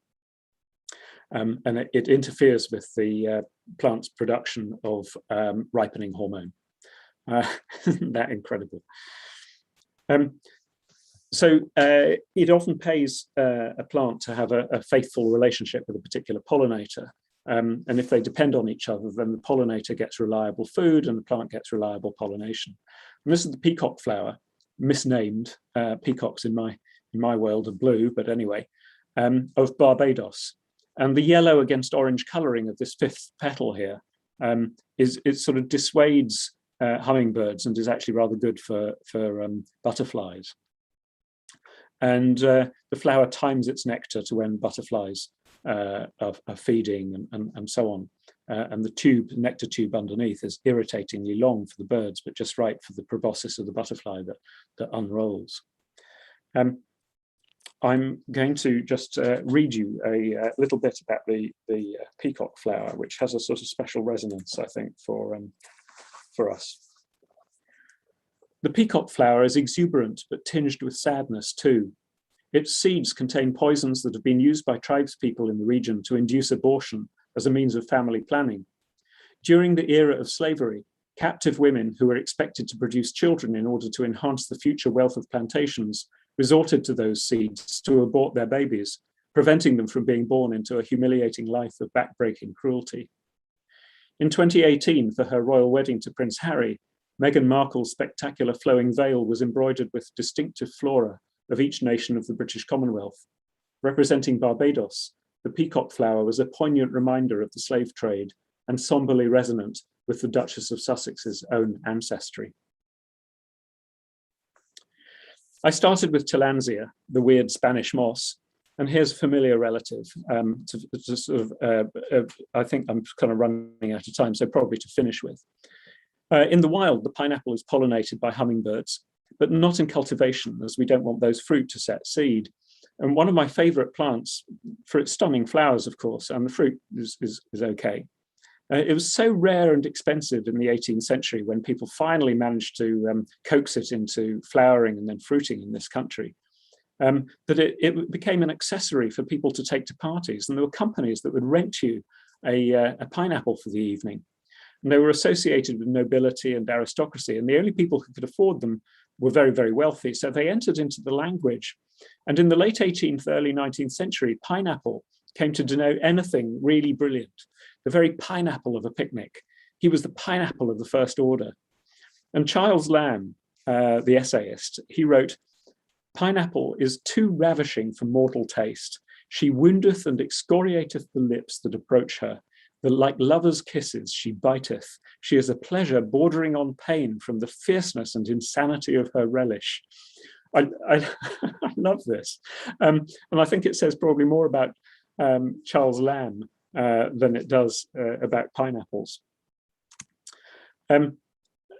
And it interferes with the plant's production of ripening hormone. That incredible. So it often pays a plant to have a faithful relationship with a particular pollinator. And if they depend on each other, then the pollinator gets reliable food and the plant gets reliable pollination. And this is the peacock flower, misnamed. Peacocks in my world are blue, but anyway, of Barbados. And the yellow against orange colouring of this fifth petal here it sort of dissuades hummingbirds and is actually rather good for butterflies. And the flower times its nectar to when butterflies are feeding and so on. And the nectar tube underneath is irritatingly long for the birds, but just right for the proboscis of the butterfly that unrolls. I'm going to just read you a little bit about the peacock flower, which has a sort of special resonance, I think, for us. The peacock flower is exuberant, but tinged with sadness too. Its seeds contain poisons that have been used by tribespeople in the region to induce abortion as a means of family planning. During the era of slavery, captive women who were expected to produce children in order to enhance the future wealth of plantations resorted to those seeds to abort their babies, preventing them from being born into a humiliating life of backbreaking cruelty. In 2018, for her royal wedding to Prince Harry, Meghan Markle's spectacular flowing veil was embroidered with distinctive flora of each nation of the British Commonwealth. Representing Barbados, the peacock flower was a poignant reminder of the slave trade and somberly resonant with the Duchess of Sussex's own ancestry. I started with Tilansia, the weird Spanish moss, and here's a familiar relative. I think I'm kind of running out of time, so probably to finish with. In the wild, the pineapple is pollinated by hummingbirds, but not in cultivation, as we don't want those fruit to set seed. And one of my favorite plants, for its stunning flowers, of course, and the fruit is okay. It was so rare and expensive in the 18th century when people finally managed to coax it into flowering and then fruiting in this country, that it became an accessory for people to take to parties. And there were companies that would rent you a pineapple for the evening. And they were associated with nobility and aristocracy, and the only people who could afford them were very, very wealthy. So they entered into the language. And in the late 18th, early 19th century, pineapple came to denote anything really brilliant. The very pineapple of a picnic. He was the pineapple of the first order. And Charles Lamb, the essayist, he wrote, "Pineapple is too ravishing for mortal taste, She woundeth and excoriateth the lips that approach her. That like lovers' kisses she biteth. She is a pleasure bordering on pain from the fierceness and insanity of her relish. I love this. And I think it says probably more about Charles Lamb than it does about pineapples. And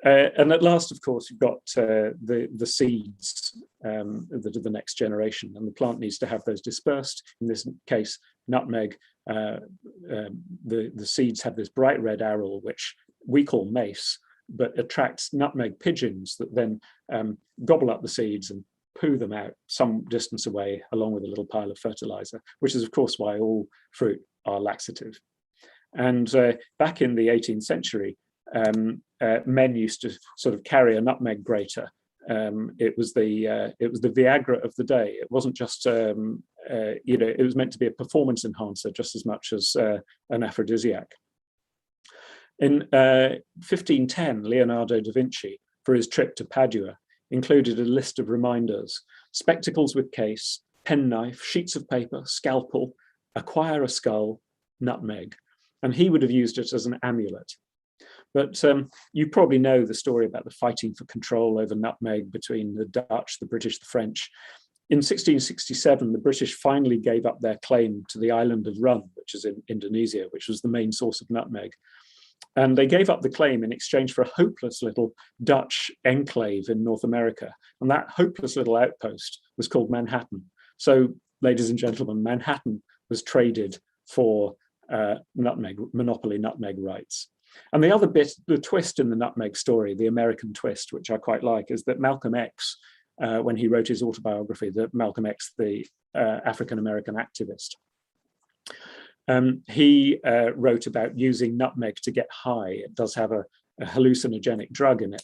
at last, of course, you've got the seeds that are the next generation, and the plant needs to have those dispersed. In this case, nutmeg, the seeds have this bright red aril, which we call mace, but attracts nutmeg pigeons that then gobble up the seeds and poo them out some distance away, along with a little pile of fertilizer, which is, of course, why all fruit are laxative. And back in the 18th century, men used to sort of carry a nutmeg grater. It was the Viagra of the day. It wasn't just it was meant to be a performance enhancer just as much as an aphrodisiac. In 1510, Leonardo da Vinci, for his trip to Padua, included a list of reminders: spectacles with case, penknife, sheets of paper, scalpel, acquire a skull, nutmeg. And he would have used it as an amulet. But you probably know the story about the fighting for control over nutmeg between the Dutch, the British, the French. In 1667, the British finally gave up their claim to the island of Rum, which is in Indonesia, which was the main source of nutmeg. And they gave up the claim in exchange for a hopeless little Dutch enclave in North America. And that hopeless little outpost was called Manhattan. So, ladies and gentlemen, Manhattan was traded for monopoly nutmeg rights. And the other bit, the twist in the nutmeg story, the American twist, which I quite like, is that Malcolm X, when he wrote his autobiography, that Malcolm X, the African-American activist, he wrote about using nutmeg to get high. It does have a hallucinogenic drug in it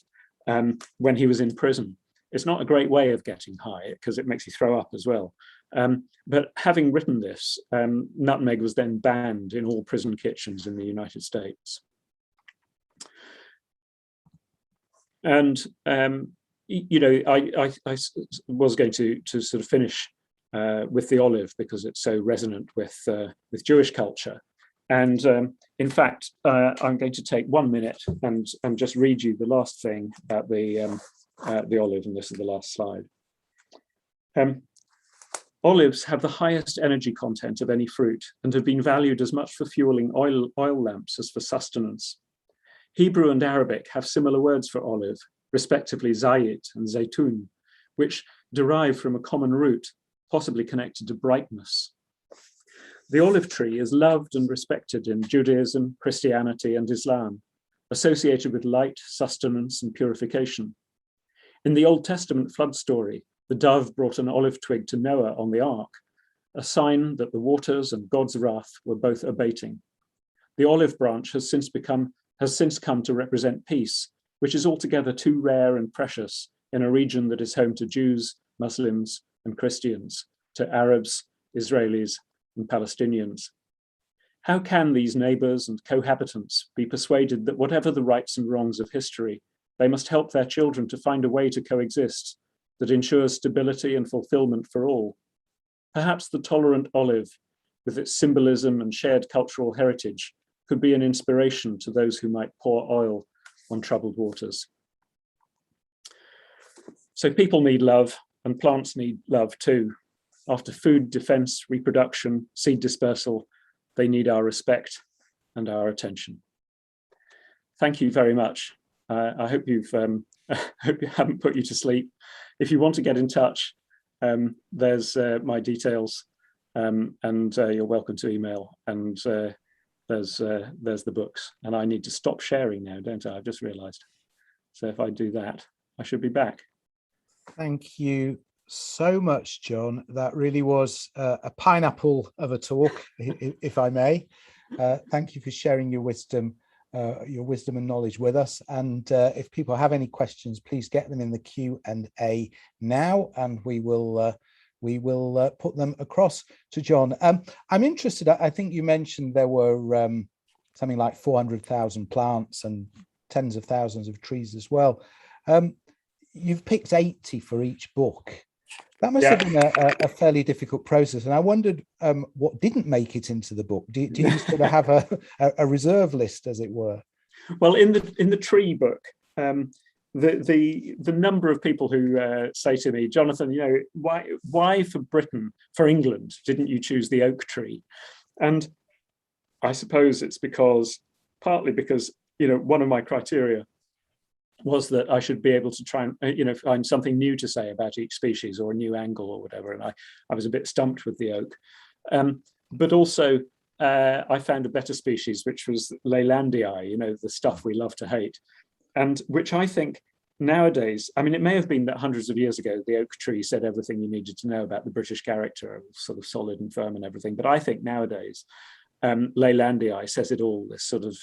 when he was in prison. It's not a great way of getting high because it makes you throw up as well. But having written this, nutmeg was then banned in all prison kitchens in the United States. And, you know, I was going to sort of finish with the olive because it's so resonant with Jewish culture. And in fact, I'm going to take 1 minute and just read you the last thing about the olive, and this is the last slide. Olives have the highest energy content of any fruit and have been valued as much for fueling oil lamps as for sustenance. Hebrew and Arabic have similar words for olive, respectively zayit and zaytun, which derive from a common root, possibly connected to brightness. The olive tree is loved and respected in Judaism, Christianity, and Islam, associated with light, sustenance, and purification. In the Old Testament flood story, the dove brought an olive twig to Noah on the ark, a sign that the waters and God's wrath were both abating. The olive branch has since come to represent peace, which is altogether too rare and precious in a region that is home to Jews, Muslims, and Christians, to Arabs, Israelis, and Palestinians. How can these neighbors and cohabitants be persuaded that whatever the rights and wrongs of history, they must help their children to find a way to coexist that ensures stability and fulfillment for all? Perhaps the tolerant olive, with its symbolism and shared cultural heritage, could be an inspiration to those who might pour oil on troubled waters. So people need love, and plants need love too. After food, defense, reproduction, seed dispersal, they need our respect and our attention. Thank you very much. I hope hope you haven't put you to sleep. If you want to get in touch, there's my details, and you're welcome to email. And there's the books. And I need to stop sharing now, don't I? I've just realised. So if I do that, I should be back. Thank you so much, John. That really was a pineapple of a talk, if I may. Thank you for sharing your wisdom and knowledge with us. And if people have any questions, please get them in the Q&A now, and we will put them across to John. I'm interested, I think you mentioned there were something like 400,000 plants and tens of thousands of trees as well. You've picked 80 for each book. That must have been a fairly difficult process, and I wondered what didn't make it into the book. Do you sort of have a reserve list, as it were? Well, in the tree book, the number of people who say to me, Jonathan, you know, why for Britain, for England, didn't you choose the oak tree? And I suppose it's partly because, you know, one of my criteria was that I should be able to try and, you know, find something new to say about each species or a new angle or whatever. And I was a bit stumped with the oak. But also, I found a better species, which was Leylandii, you know, the stuff we love to hate. And which I think nowadays, I mean, it may have been that hundreds of years ago, the oak tree said everything you needed to know about the British character, sort of solid and firm and everything. But I think nowadays, Leylandii says it all, this sort of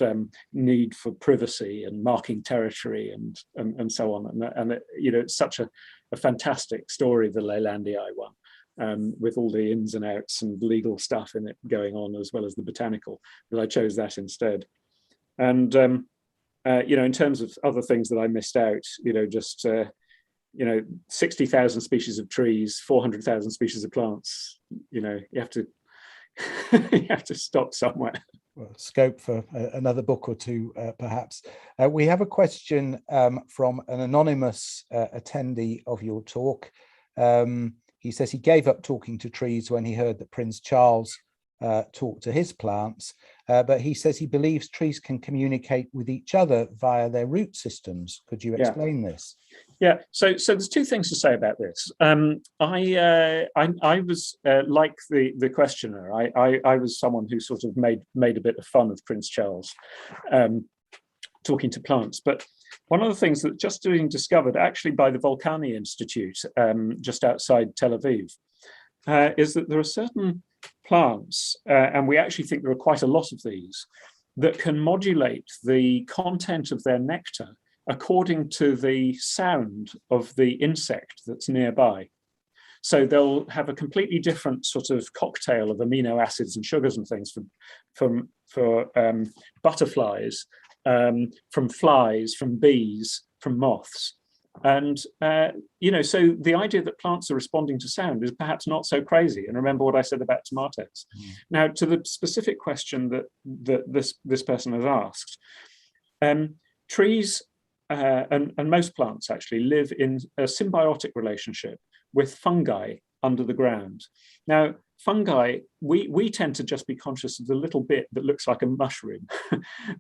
need for privacy and marking territory and so on. And it, you know, it's such a fantastic story, the Leylandii one, with all the ins and outs and legal stuff in it going on, as well as the botanical, that I chose that instead. And, you know, in terms of other things that I missed out, you know, just, you know, 60,000 species of trees, 400,000 species of plants, you know, you have to you have to stop somewhere. Well, scope for another book or two, perhaps. We have a question from an anonymous attendee of your talk. He says he gave up talking to trees when he heard that Prince Charles talked to his plants, but he says he believes trees can communicate with each other via their root systems. Could you explain this? Yeah, so there's two things to say about this. I was like the questioner. I was someone who sort of made a bit of fun of Prince Charles talking to plants. But one of the things that just being discovered actually by the Volcani Institute just outside Tel Aviv is that there are certain plants, and we actually think there are quite a lot of these, that can modulate the content of their nectar according to the sound of the insect that's nearby. So they'll have a completely different sort of cocktail of amino acids and sugars and things for butterflies, from flies, from bees, from moths. And, you know, so the idea that plants are responding to sound is perhaps not so crazy. And remember what I said about tomatoes. Now, to the specific question that this person has asked, trees and most plants actually live in a symbiotic relationship with fungi under the ground. Now, fungi, we tend to just be conscious of the little bit that looks like a mushroom.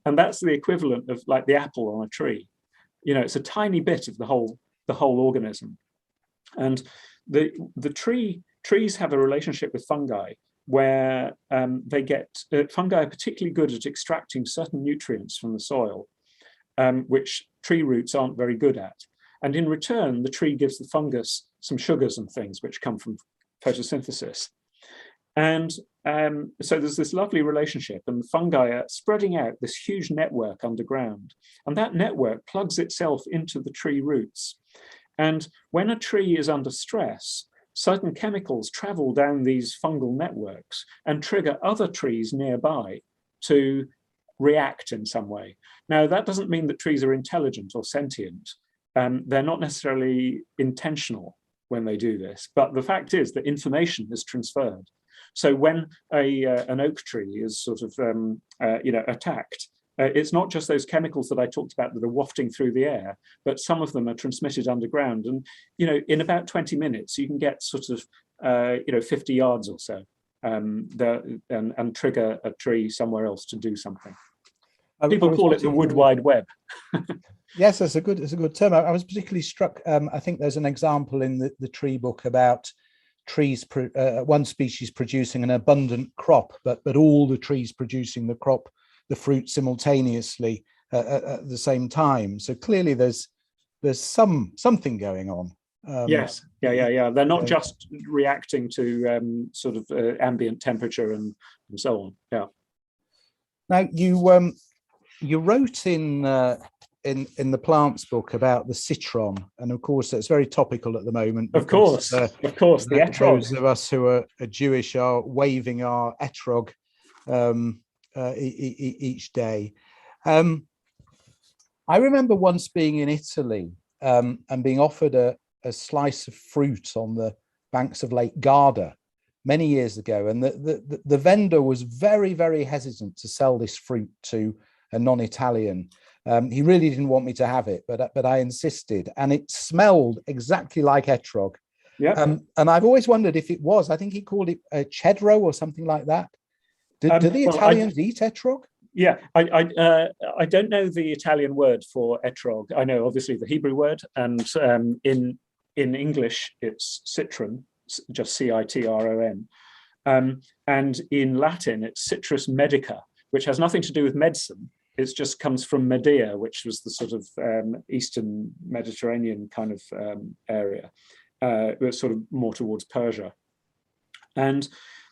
And that's the equivalent of like the apple on a tree. You know, it's a tiny bit of the whole organism. And the trees have a relationship with fungi where they get, fungi are particularly good at extracting certain nutrients from the soil, which tree roots aren't very good at. And in return, the tree gives the fungus some sugars and things which come from photosynthesis. And so there's this lovely relationship, and the fungi are spreading out this huge network underground. And that network plugs itself into the tree roots. And when a tree is under stress, certain chemicals travel down these fungal networks and trigger other trees nearby to react in some way. Now, that doesn't mean that trees are intelligent or sentient. They're not necessarily intentional when they do this, but the fact is that information is transferred. So when an oak tree is sort of you know, attacked, it's not just those chemicals that I talked about that are wafting through the air, but some of them are transmitted underground. And you know, in about 20 minutes, you can get sort of you know, 50 yards or so, and trigger a tree somewhere else to do something. People call it the wood wide web. Yes, that's a good term. I was particularly struck. I think there's an example in the tree book about trees, one species producing an abundant crop, but all the trees producing the fruit simultaneously at the same time. So clearly, there's something going on. Yes, yeah. They're not just reacting to sort of ambient temperature and so on. Yeah. Now you wrote in the plants book about the citron, and of course that's very topical at the moment. Of course, the etrog. Those of us who are Jewish are waving our etrog each day. I remember once being in Italy and being offered a a slice of fruit on the banks of Lake Garda many years ago, and the vendor was very, very hesitant to sell this fruit to a non-Italian. He really didn't want me to have it, but I insisted, and it smelled exactly like etrog. Yeah. And I've always wondered if it was. I think he called it a cedro or something like that. Do the Italians eat etrog? Yeah, I don't know the Italian word for etrog. I know obviously the Hebrew word, and in English it's citron, just citron, and in Latin it's Citrus medica, which has nothing to do with medicine. It just comes from Medea, which was the sort of Eastern Mediterranean kind of area, sort of more towards Persia. And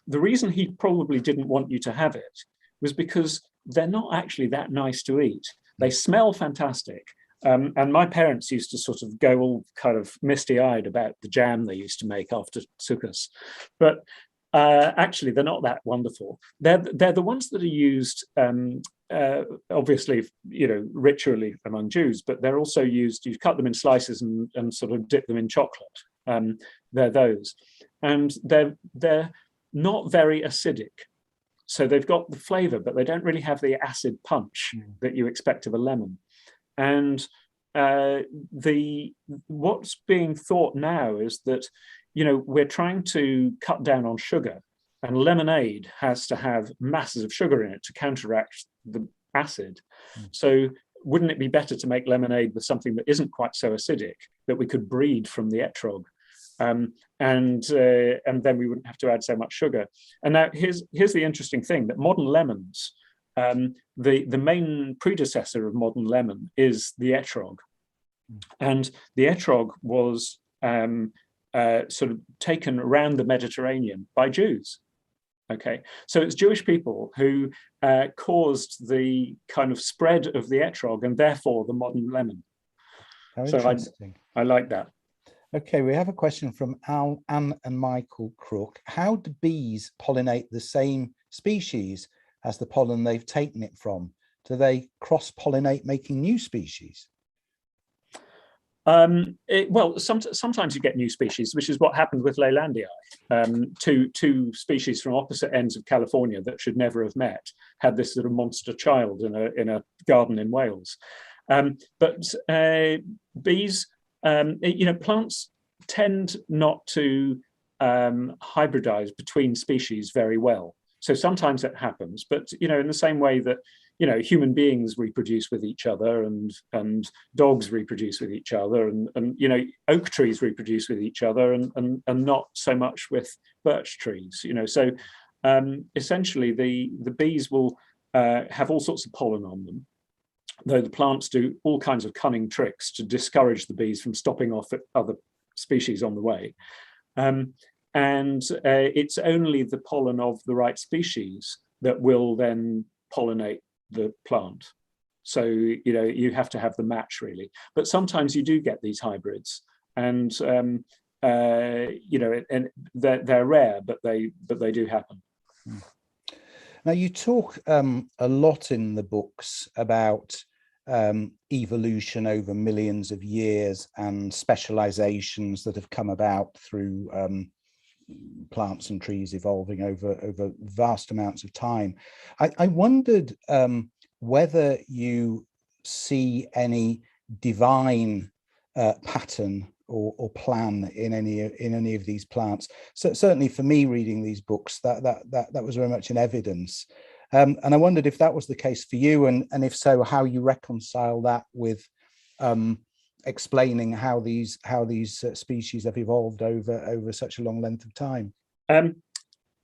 the reason he probably didn't want you to have it was because they're not actually that nice to eat. They smell fantastic. And my parents used to sort of go all kind of misty-eyed about the jam they used to make after sukkahs. But actually, they're not that wonderful. They're the ones that are used, obviously, ritually among Jews, but they're also used, you cut them in slices and sort of dip them in chocolate. They're those. And they're not very acidic. So they've got the flavor, but they don't really have the acid punch that you expect of a lemon. And what's being thought now is that, we're trying to cut down on sugar, and lemonade has to have masses of sugar in it to counteract the acid. So wouldn't it be better to make lemonade with something that isn't quite so acidic, that we could breed from the etrog? And then we wouldn't have to add so much sugar. And now here's the interesting thing, that modern lemons, the main predecessor of modern lemon is the etrog. And the etrog was sort of taken around the Mediterranean by Jews. Okay, so it's Jewish people who caused the kind of spread of the etrog and therefore the modern lemon. How so interesting. I like that. Okay, we have a question from Anne and Michael Crook. How do bees pollinate the same species as the pollen they've taken it from? Do they cross-pollinate, making new species? Sometimes you get new species, which is what happened with Leylandii. Two species from opposite ends of California that should never have met had this sort of monster child in a garden in Wales. But bees, plants tend not to hybridize between species very well. So sometimes it happens, but in the same way that human beings reproduce with each other, and dogs reproduce with each other, and oak trees reproduce with each other, and not so much with birch trees. So essentially the bees will have all sorts of pollen on them, though the plants do all kinds of cunning tricks to discourage the bees from stopping off at other species on the way. And it's only the pollen of the right species that will then pollinate the plant. So, you have to have the match really. But sometimes you do get these hybrids, and and they're rare, but they do happen. Now, you talk a lot in the books about evolution over millions of years and specializations that have come about through plants and trees evolving over vast amounts of time. I wondered whether you see any divine pattern or plan in any of these plants. So certainly for me, reading these books, that was very much in evidence. And I wondered if that was the case for you, and if so, how you reconcile that with explaining how these species have evolved over such a long length of time.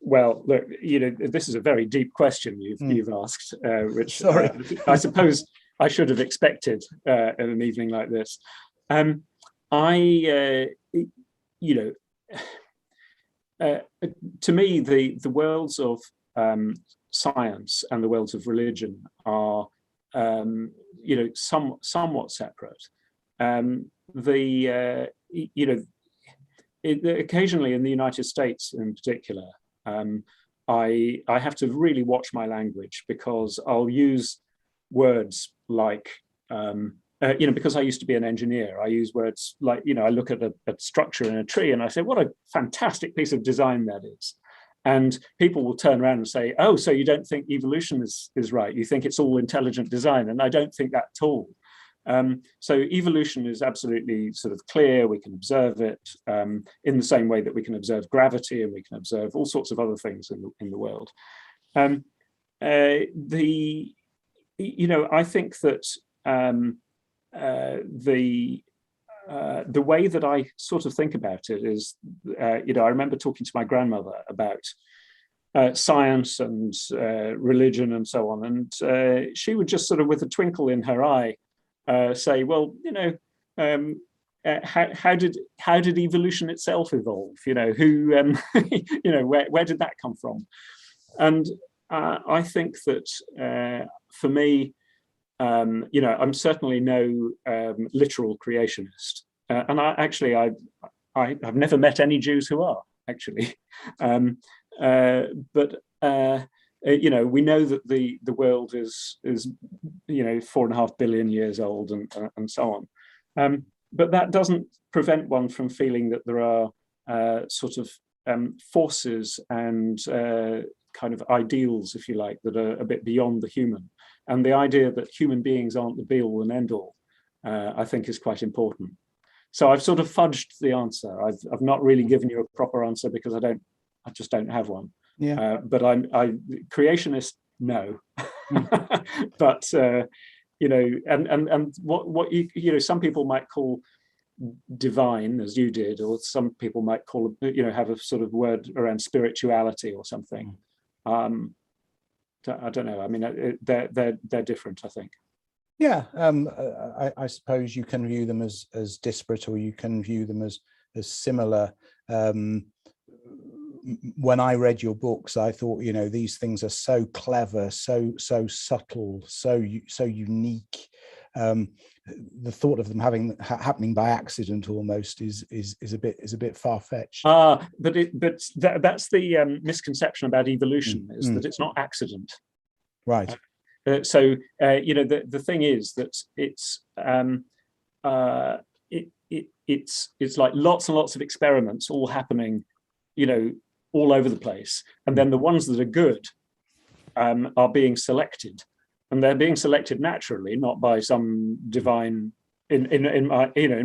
Well, look, this is a very deep question you've asked, which Sorry. I suppose I should have expected in an evening like this. To me, the worlds of science and the worlds of religion are, somewhat separate. Occasionally in the United States, in particular, I have to really watch my language, because I'll use words like because I used to be an engineer, I use words like, I look at a structure in a tree and I say, what a fantastic piece of design that is. And people will turn around and say, oh, so you don't think evolution is right? You think it's all intelligent design? And I don't think that at all. So evolution is absolutely sort of clear. We can observe it in the same way that we can observe gravity, and we can observe all sorts of other things in the world. I think that the way that I sort of think about it is, I remember talking to my grandmother about science and religion and so on, and she would just sort of, with a twinkle in her eye, say, well, how did evolution itself evolve? Who, where did that come from? And I think that for me, I'm certainly no literal creationist, and I've never met any Jews who are actually, but we know that the world is 4.5 billion years old and so on, but that doesn't prevent one from feeling that there are sort of forces and kind of ideals, if you like, that are a bit beyond the human. And the idea that human beings aren't the be-all and end-all, I think, is quite important. So I've sort of fudged the answer. I've not really given you a proper answer because I just don't have one. Yeah. But I creationist, no. But and what some people might call divine, as you did, or some people might call have a sort of word around spirituality or something. I don't know. I mean, they're different, I think. Yeah, I suppose you can view them as disparate, or you can view them as similar. When I read your books, I thought, these things are so clever, so subtle, so unique. The thought of them happening by accident almost is a bit far-fetched. But that's the misconception about evolution, is that it's not accident. Right. So the thing is that it's like lots and lots of experiments all happening, all over the place, and then the ones that are good are being selected, and they're being selected naturally, not by some divine. In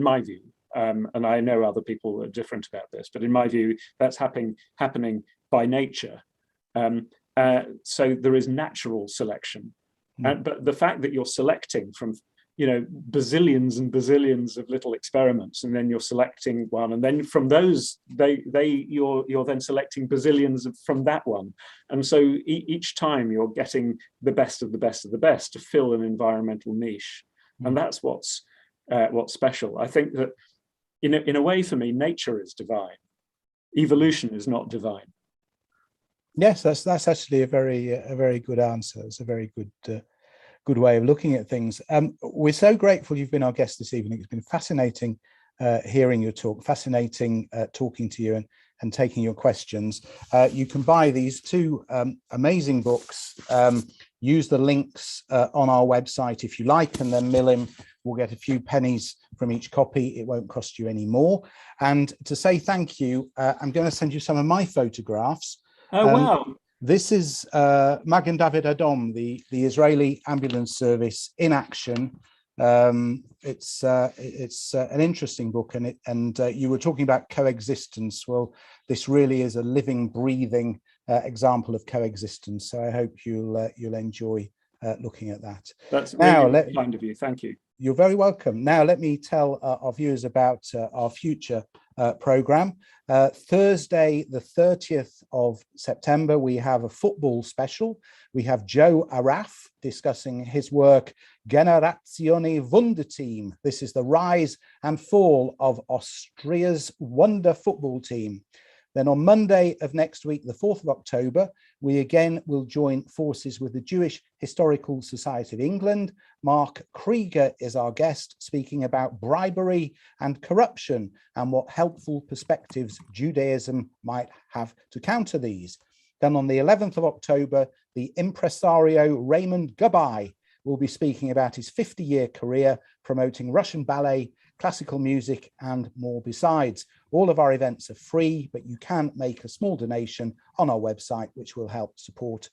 my view, and I know other people are different about this, but in my view, that's happening by nature. So there is natural selection, but the fact that you're selecting from bazillions and bazillions of little experiments, and then you're selecting one, and then from those you're then selecting bazillions from that one, and so each time you're getting the best of the best of the best to fill an environmental niche, and that's what's special. I think that in a way, for me, nature is divine. Evolution is not divine. Yes, that's actually a very good answer. It's a very good way of looking at things. We're so grateful you've been our guest this evening. It's been fascinating hearing your talk, fascinating talking to you and taking your questions. You can buy these two amazing books. Use the links on our website if you like, and then Milim will get a few pennies from each copy. It won't cost you any more. And to say thank you, I'm going to send you some of my photographs. Oh, wow. This is Magen David Adom, the Israeli ambulance service in action. It's an interesting book, and you were talking about coexistence. Well, this really is a living, breathing example of coexistence. So I hope you'll enjoy looking at that. That's really kind of you. Thank you. You're very welcome. Now, let me tell our viewers about our future programme. Thursday, the 30th of September, we have a football special. We have Joe Araf discussing his work, Generazione Wunderteam. This is the rise and fall of Austria's wonder football team. Then on Monday of next week, the 4th of October, we again will join forces with the Jewish Historical Society of England. Mark Krieger is our guest, speaking about bribery and corruption and what helpful perspectives Judaism might have to counter these. Then on the 11th of October, the impresario Raymond Gabay will be speaking about his 50-year career promoting Russian ballet, classical music, and more besides. All of our events are free, but you can make a small donation on our website, which will help support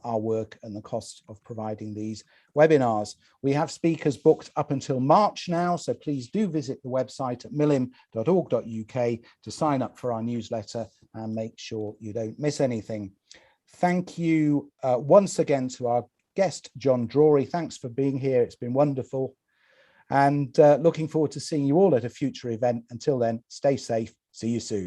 our work and the cost of providing these webinars. We have speakers booked up until March now, so please do visit the website at milim.org.uk to sign up for our newsletter and make sure you don't miss anything. Thank you once again to our guest, John Drory. Thanks for being here. It's been wonderful. And looking forward to seeing you all at a future event. Until then, stay safe. See you soon.